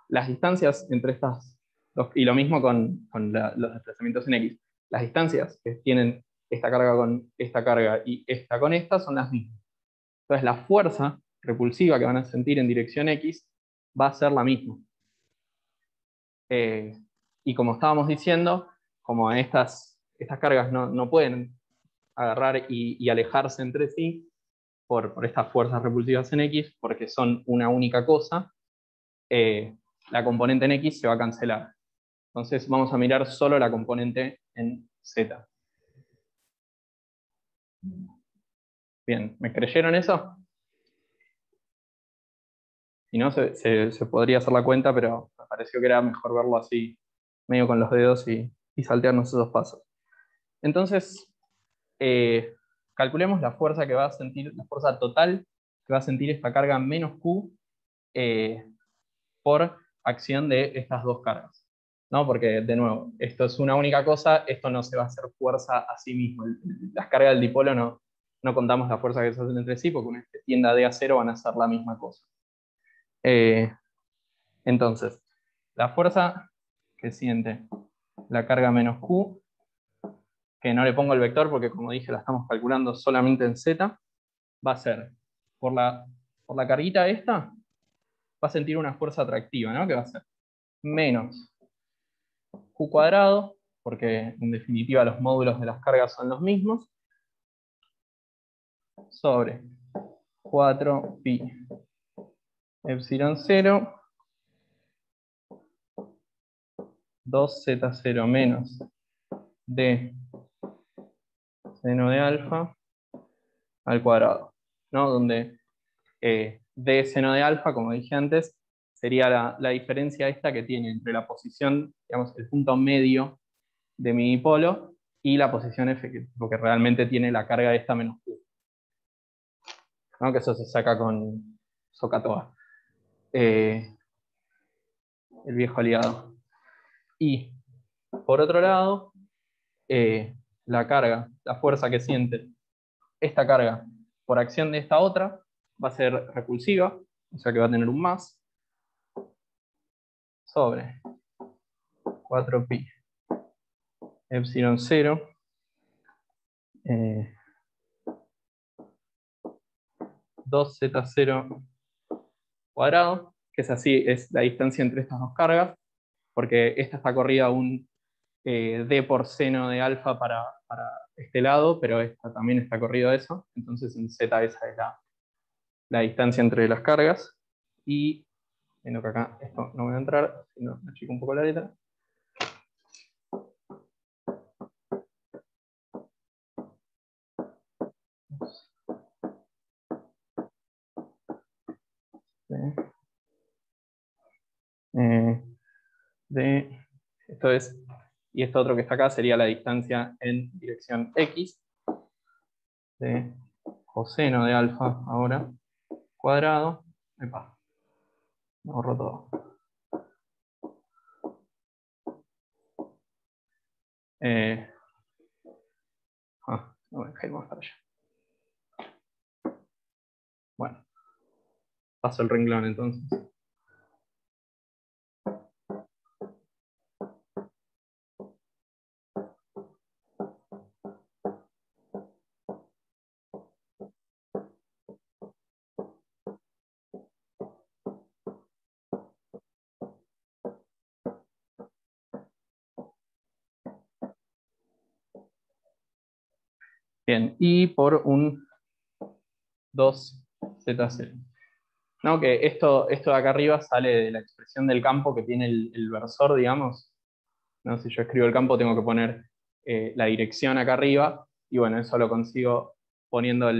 las distancias entre estas dos, y lo mismo con los desplazamientos en X, las distancias que tienen esta carga con esta carga y esta con esta son las mismas. Entonces, la fuerza repulsiva que van a sentir en dirección X va a ser la misma. Y como estábamos diciendo, como estas cargas no pueden agarrar y alejarse entre sí por estas fuerzas repulsivas en X, porque son una única cosa, la componente en X se va a cancelar. Entonces vamos a mirar solo la componente en Z. Bien, ¿me creyeron eso? Si no, se podría hacer la cuenta, pero me pareció que era mejor verlo así, medio con los dedos y saltearnos esos pasos. Entonces, calculemos la fuerza que va a sentir, la fuerza total que va a sentir esta carga menos Q por acción de estas dos cargas, ¿no? Porque, de nuevo, esto es una única cosa, esto no se va a hacer fuerza a sí mismo. Las cargas del dipolo no contamos la fuerza que se hacen entre sí, porque una vez que tienda D a 0 van a hacer la misma cosa. Entonces, la fuerza que siente la carga menos Q, que no le pongo el vector porque, como dije, la estamos calculando solamente en Z, va a ser, por la carguita esta, va a sentir una fuerza atractiva, ¿no? Que va a ser menos Q cuadrado, porque en definitiva los módulos de las cargas son los mismos, sobre 4pi epsilon 0, 2z0 menos d seno de alfa al cuadrado, ¿no? Donde d seno de alfa, como dije antes, sería la diferencia esta que tiene entre la posición, digamos, el punto medio de mi dipolo y la posición F, porque realmente tiene la carga esta menos Q, ¿no? Que eso se saca con SOHCAHTOA, el viejo aliado. Y por otro lado, la carga, la fuerza que siente esta carga por acción de esta otra va a ser repulsiva, o sea que va a tener un más, sobre 4pi epsilon 0 2z0 cuadrado, que es así, es la distancia entre estas dos cargas, porque esta está corrida un d por seno de alfa para este lado, pero esta también está corrido eso, entonces en z esa es la distancia entre las cargas, y viendo que acá esto no voy a entrar, sino achico un poco la letra. Esto es, y esto otro que está acá sería la distancia en dirección x de coseno de alfa ahora cuadrado. Epa, me borro todo. No me dejé más para allá. Bueno, paso el renglón entonces. Bien, y por un 2z0. ¿No? Que esto de acá arriba sale de la expresión del campo que tiene el versor, digamos. ¿No? Si yo escribo el campo tengo que poner la dirección acá arriba, y bueno, eso lo consigo poniendo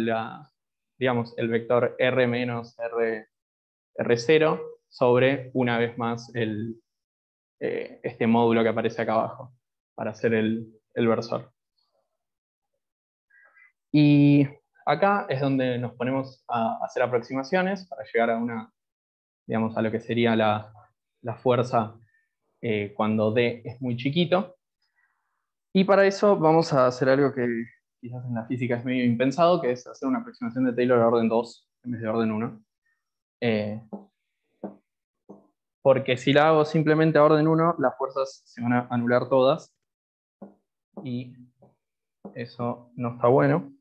digamos, el vector r menos r0 sobre, una vez más, este módulo que aparece acá abajo, para hacer el versor. Y acá es donde nos ponemos a hacer aproximaciones para llegar a digamos, a lo que sería la fuerza cuando D es muy chiquito. Y para eso vamos a hacer algo que quizás en la física es medio impensado, que es hacer una aproximación de Taylor de orden 2 en vez de orden 1. Porque si la hago simplemente a orden 1, las fuerzas se van a anular todas, y eso no está bueno.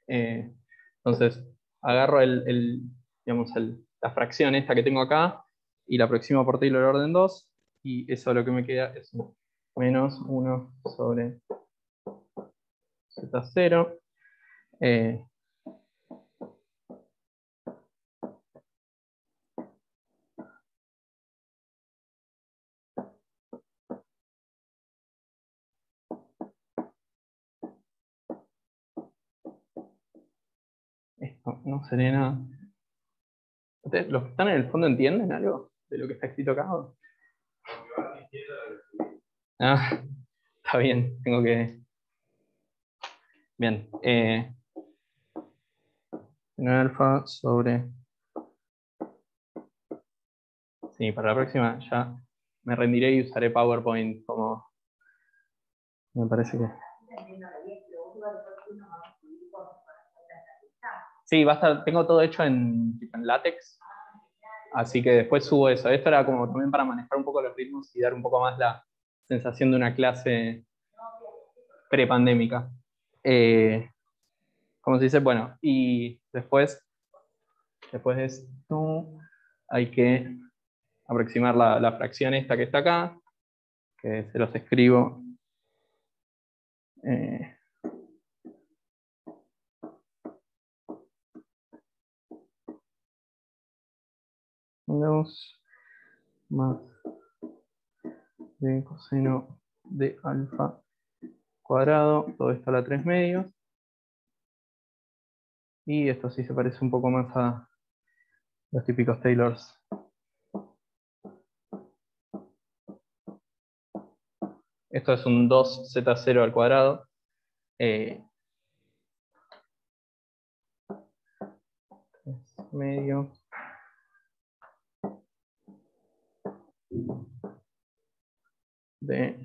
Entonces, agarro digamos, la fracción esta que tengo acá y la aproximo por Taylor de orden 2, y eso lo que me queda es menos 1 sobre z0. Esto no sería nada. ¿Ustedes, los que están en el fondo, entienden algo de lo que está escrito acá? Ah, está bien, tengo que... Bien. En alfa sobre... Sí, para la próxima ya me rendiré y usaré PowerPoint como... Me parece que... Sí, va a estar, tengo todo hecho en LaTeX, así que después subo eso. Esto era como también para manejar un poco los ritmos y dar un poco más la sensación de una clase prepandémica. Como se dice, bueno, y después de esto hay que aproximar la fracción esta que está acá, que se los escribo. Dos más de coseno de alfa cuadrado, todo esto a la 3 medios. Y esto sí se parece un poco más a los típicos Taylors. Esto es un 2z0 al cuadrado. 3 medios. De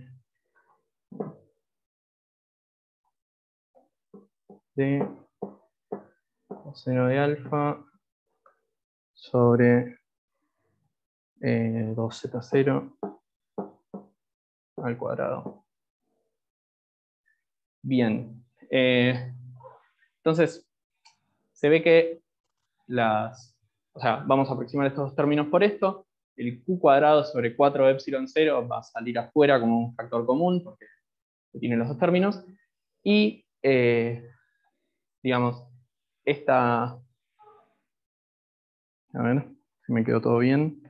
coseno de alfa sobre 2z0 al cuadrado. Bien. Entonces, se ve que o sea, vamos a aproximar estos dos términos por esto. El q cuadrado sobre 4 epsilon 0 va a salir afuera como un factor común, porque tiene los dos términos. Y, digamos, a ver si me quedó todo bien.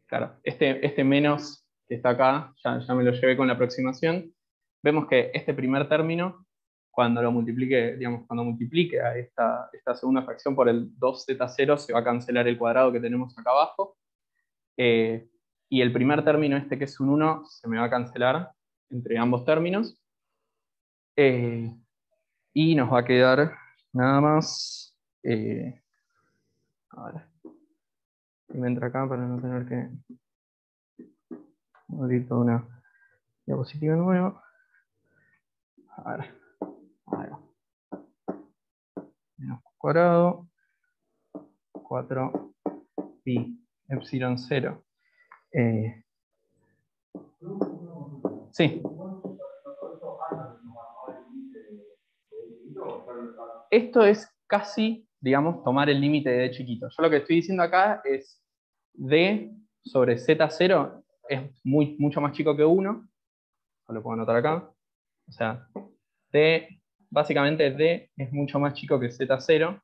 Claro, este menos que está acá, ya me lo llevé con la aproximación. Vemos que este primer término, cuando lo multiplique, digamos, cuando multiplique a esta segunda fracción por el 2z0, se va a cancelar el cuadrado que tenemos acá abajo. Y el primer término, este que es un 1, se me va a cancelar entre ambos términos. Y nos va a quedar nada más. A ver. Me entra acá para no tener que abrir toda una diapositiva nueva. A ver. Ahí va. Menos cuadrado. 4 pi epsilon 0. Sí. Esto es casi, digamos, tomar el límite de d chiquito. Yo lo que estoy diciendo acá es d sobre z0 es mucho más chico que 1. Lo puedo anotar acá. O sea, básicamente d es mucho más chico que z0.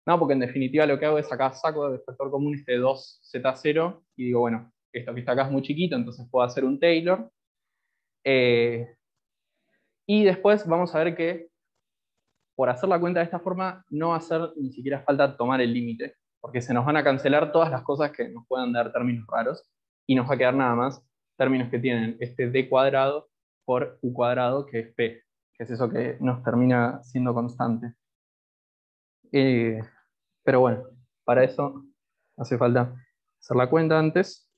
No, porque en definitiva lo que hago es acá saco del factor común este 2z0 y digo, bueno, esto que está acá es muy chiquito, entonces puedo hacer un Taylor. Y después vamos a ver que por hacer la cuenta de esta forma no va a hacer ni siquiera falta tomar el límite, porque se nos van a cancelar todas las cosas que nos puedan dar términos raros y nos va a quedar nada más términos que tienen este d cuadrado por u cuadrado, que es p, que es eso que nos termina siendo constante. Pero bueno, para eso hace falta hacer la cuenta antes.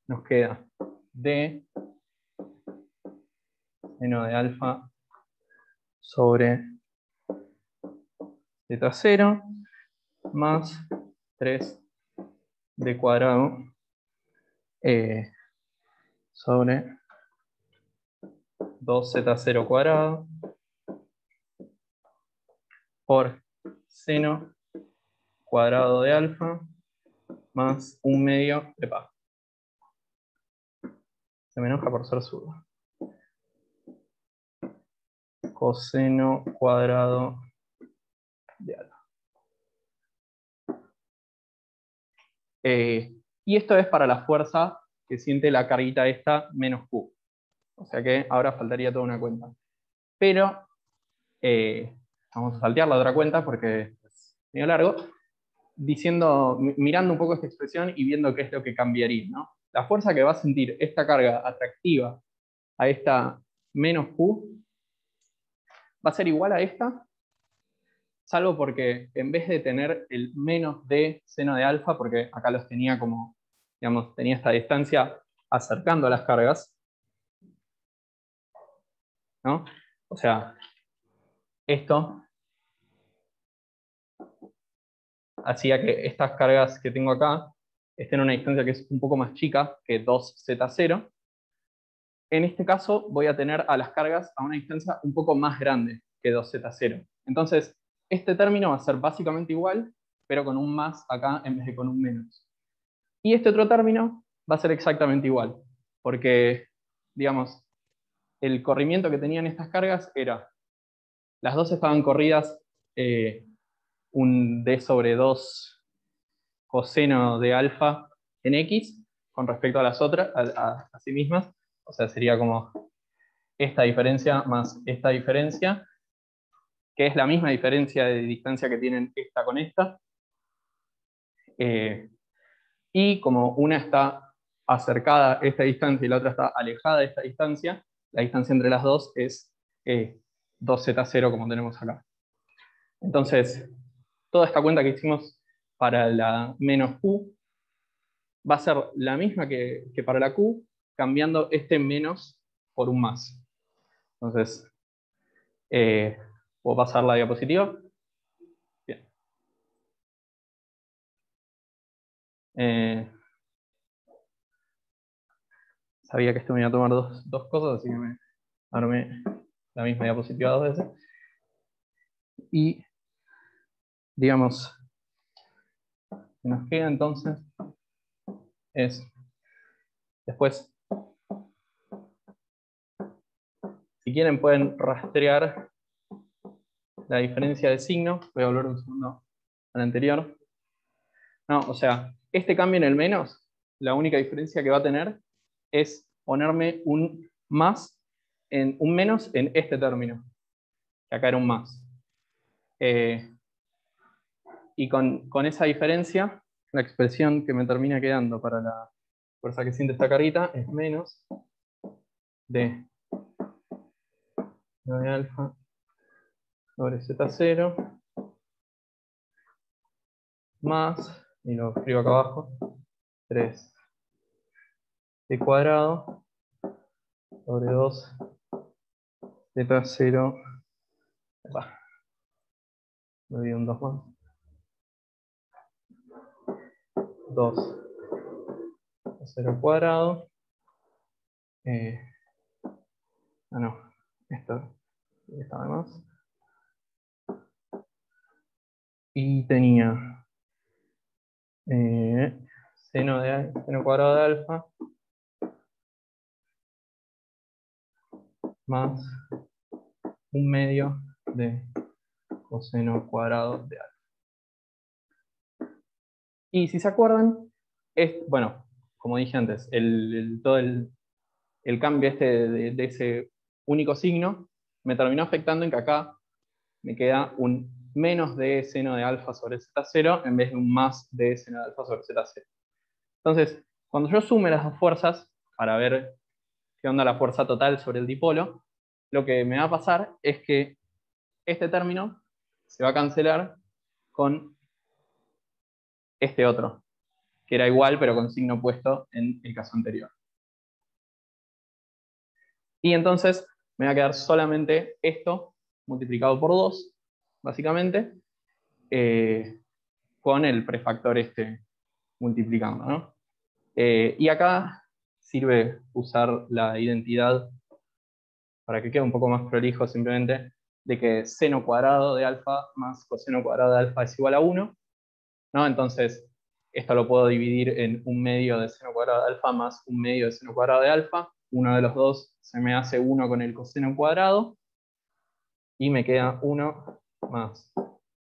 Nos queda d seno de alfa sobre z0 más 3d cuadrado sobre 2z0 cuadrado por seno cuadrado de alfa más 1/2 de pi. Se me enoja por ser zurdo. Coseno cuadrado de alfa. Y esto es para la fuerza que siente la carguita esta menos Q. O sea que ahora faltaría toda una cuenta. Pero vamos a saltear la otra cuenta porque es medio largo. Mirando un poco esta expresión y viendo qué es lo que cambiaría, ¿no? La fuerza que va a sentir esta carga atractiva a esta menos Q va a ser igual a esta, salvo porque en vez de tener el menos d seno de alfa, porque acá los tenía como, digamos, tenía esta distancia acercando a las cargas, ¿no? O sea, esto hacía que estas cargas que tengo acá estén en una distancia que es un poco más chica que 2z0. En este caso voy a tener a las cargas a una distancia un poco más grande que 2z0. Entonces, este término va a ser básicamente igual, pero con un más acá en vez de con un menos. Y este otro término va a ser exactamente igual, porque, digamos, el corrimiento que tenían estas cargas era, las dos estaban corridas un d sobre 2 coseno de alfa en x con respecto a las otras, a sí mismas. O sea, sería como esta diferencia más esta diferencia, que es la misma diferencia de distancia que tienen esta con esta. Y como una está acercada a esta distancia y la otra está alejada de esta distancia, la distancia entre las dos es 2z0 como tenemos acá. Entonces, toda esta cuenta que hicimos para la menos q va a ser la misma que para la q, cambiando este menos por un más. Entonces, ¿puedo pasar la diapositiva? Bien. Sabía que esto me iba a tomar dos cosas, así que me armé la misma diapositiva 2 veces. Y, digamos, lo que nos queda entonces es, después, si quieren pueden rastrear la diferencia de signo. Voy a volver un segundo al anterior. No, o sea, este cambio en el menos, la única diferencia que va a tener es ponerme un más, un menos en este término, que acá era un más. Y con esa diferencia, la expresión que me termina quedando para la fuerza que siente esta carita es menos de 9 alfa sobre Z0 más, y lo escribo acá abajo, 3 t cuadrado sobre 2 Z0, me olvidé un 2 más, 2 0 cuadrado, no, esto está de más, y tenía seno cuadrado de alfa más un medio de coseno cuadrado de alfa. Y si se acuerdan, bueno, como dije antes, todo el cambio de ese único signo me terminó afectando en que acá me queda un menos de seno de alfa sobre Z0 en vez de un más de seno de alfa sobre Z0. Entonces, cuando yo sume las dos fuerzas para ver qué onda la fuerza total sobre el dipolo, lo que me va a pasar es que este término se va a cancelar con este otro, que era igual pero con signo opuesto en el caso anterior. Y entonces me va a quedar solamente esto multiplicado por 2, básicamente, con el prefactor este multiplicando, ¿no? Y acá sirve usar la identidad, para que quede un poco más prolijo simplemente, de que seno cuadrado de alfa más coseno cuadrado de alfa es igual a 1, ¿no? Entonces, esto lo puedo dividir en un medio de seno cuadrado de alfa más un medio de seno cuadrado de alfa. Uno de los dos se me hace 1 con el coseno cuadrado, y me queda 1 más,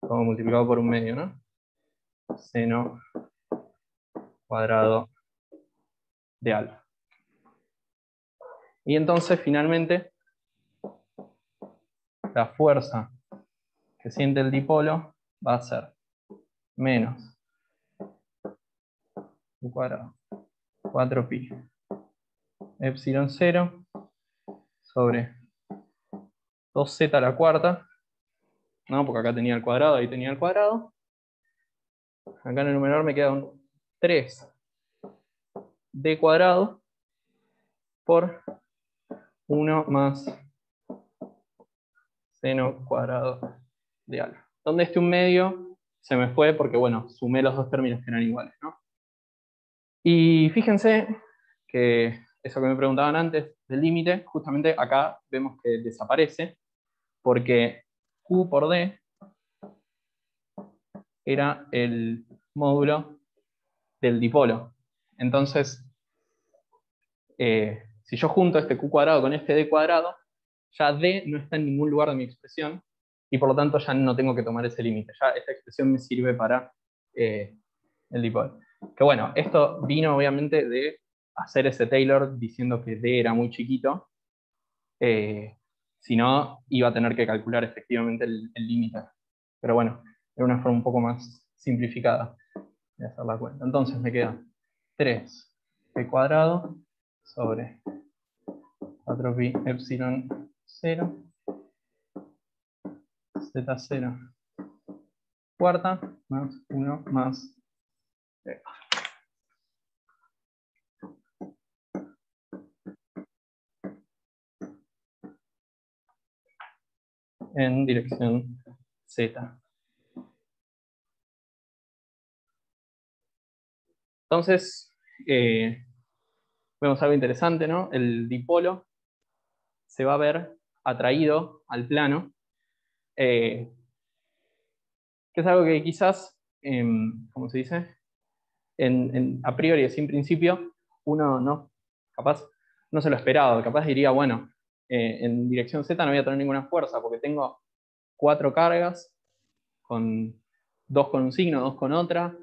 todo multiplicado por un medio, ¿no? Seno cuadrado de alfa. Y entonces, finalmente, la fuerza que siente el dipolo va a ser menos u cuadrado 4pi epsilon 0 sobre 2z a la cuarta, ¿no? Porque acá tenía el cuadrado, ahí tenía el cuadrado. Acá en el numerador me queda un 3d cuadrado por 1 más seno cuadrado de alfa. Donde este un medio se me fue porque, bueno, sumé los dos términos que eran iguales, ¿no? Y fíjense que eso que me preguntaban antes del límite, justamente acá vemos que desaparece, porque Q por D era el módulo del dipolo. Entonces, si yo junto este Q cuadrado con este D cuadrado, ya D no está en ningún lugar de mi expresión, y por lo tanto ya no tengo que tomar ese límite. Ya esta expresión me sirve para el dipolo. Que bueno, esto vino obviamente de hacer ese Taylor diciendo que D era muy chiquito, si no iba a tener que calcular efectivamente el límite. Pero bueno, era una forma un poco más simplificada de hacer la cuenta. Entonces me queda 3p cuadrado sobre 4pi epsilon 0 z0 cuarta más 1 más p. En dirección z. Entonces, vemos algo interesante, ¿no? El dipolo se va a ver atraído al plano, que es algo que quizás, ¿cómo se dice? A priori, sin principio, uno no, capaz no se lo esperaba, capaz diría, bueno, en dirección Z no voy a tener ninguna fuerza porque tengo 4 cargas, con 2 con un signo, 2 con otra.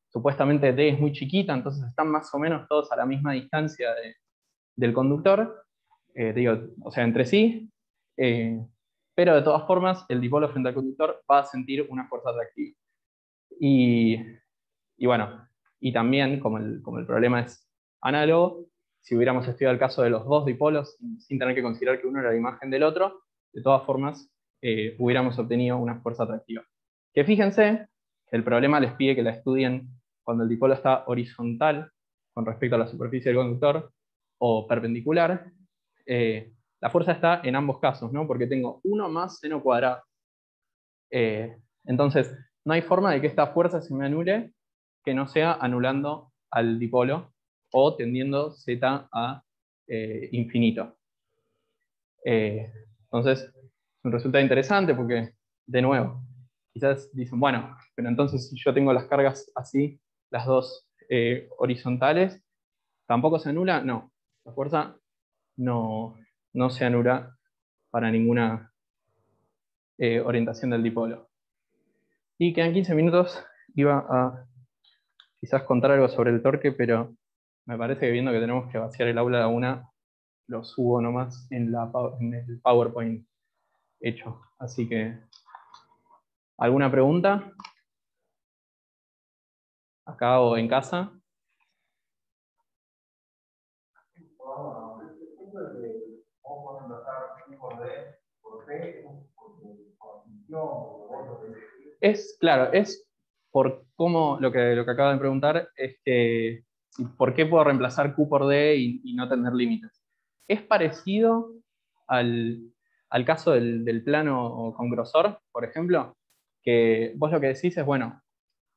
Supuestamente D es muy chiquita, entonces están más o menos todos a la misma distancia del conductor, digo, o sea, entre sí, pero de todas formas el dipolo frente al conductor va a sentir una fuerza atractiva. Y bueno, y también, como el problema es análogo, si hubiéramos estudiado el caso de los 2 dipolos, sin tener que considerar que uno era la imagen del otro, de todas formas, hubiéramos obtenido una fuerza atractiva. Que fíjense, el problema les pide que la estudien cuando el dipolo está horizontal con respecto a la superficie del conductor, o perpendicular. La fuerza está en ambos casos, ¿no? Porque tengo 1 más seno cuadrado. Entonces, no hay forma de que esta fuerza se me anule que no sea anulando al dipolo o tendiendo Z a infinito. Entonces, es un resultado interesante porque, de nuevo, quizás dicen, bueno, pero entonces si yo tengo las cargas así, las dos horizontales, ¿tampoco se anula? No, la fuerza no se anula para ninguna orientación del dipolo. Y quedan 15 minutos, iba a quizás contar algo sobre el torque, pero me parece que viendo que tenemos que vaciar el aula de una, lo subo nomás en el PowerPoint hecho. Así que, ¿alguna pregunta? ¿Acá o en casa? Claro, es por cómo, lo que acabo de preguntar, es que ¿por qué puedo reemplazar Q por D y no tener límites? Es parecido al caso del plano con grosor, por ejemplo, que vos lo que decís es, bueno,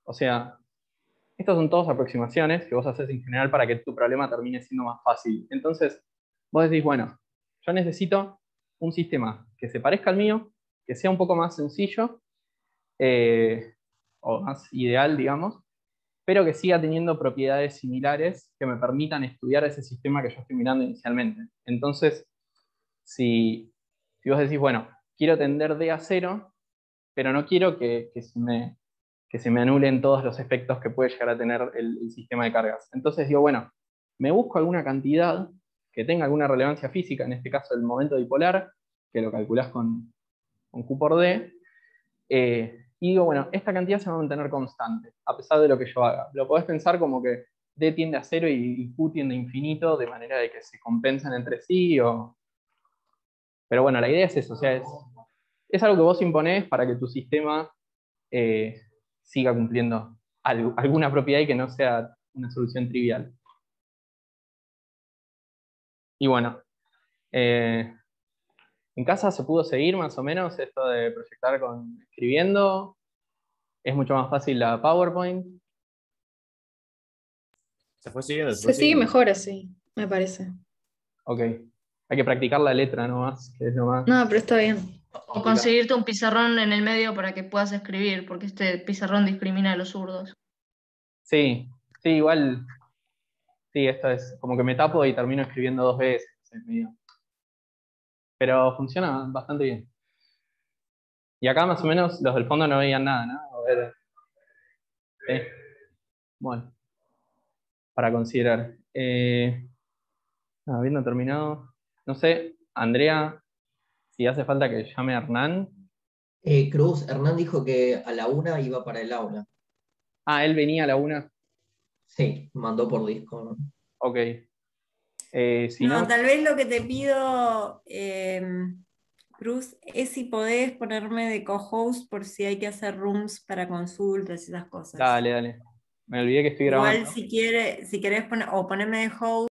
o sea, estas son todas aproximaciones que vos haces en general para que tu problema termine siendo más fácil. Entonces, vos decís, bueno, yo necesito un sistema que se parezca al mío, que sea un poco más sencillo, o más ideal, digamos, pero que siga teniendo propiedades similares que me permitan estudiar ese sistema que yo estoy mirando inicialmente. Entonces, si vos decís, bueno, quiero tender D a 0, pero no quiero que se me anulen todos los efectos que puede llegar a tener el sistema de cargas. Entonces digo, bueno, me busco alguna cantidad que tenga alguna relevancia física, en este caso el momento dipolar, que lo calculás con Q por D, y digo, bueno, esta cantidad se va a mantener constante, a pesar de lo que yo haga. Lo podés pensar como que D tiende a 0 y Q tiende a infinito, de manera de que se compensan entre sí, pero bueno, la idea es eso, o sea, es algo que vos imponés para que tu sistema siga cumpliendo alguna propiedad y que no sea una solución trivial. Y bueno, en casa se pudo seguir más o menos esto de proyectar escribiendo. Es mucho más fácil la PowerPoint. Se fue siguiendo, Se sigue mejor así, me parece. Ok. Hay que practicar la letra nomás, que es lo más. No, pero está bien. O conseguirte un pizarrón en el medio para que puedas escribir, porque este pizarrón discrimina a los zurdos. Sí, igual. Sí, esto es como que me tapo y termino escribiendo 2 veces. Pero funciona bastante bien. Y acá más o menos los del fondo no veían nada, ¿no? A ver. Sí. Bueno, para considerar. Habiendo terminado, no sé, Andrea, si hace falta que llame a Hernán. Cruz, Hernán dijo que a la 1 iba para el aula. Ah, él venía a la 1. Sí, mandó por disco, ¿no? Ok. Si No, no, tal vez lo que te pido, Cruz, es si podés ponerme de co-host por si hay que hacer rooms para consultas y esas cosas. dale. Me olvidé que estoy Igual grabando. si querés poner, o ponerme de host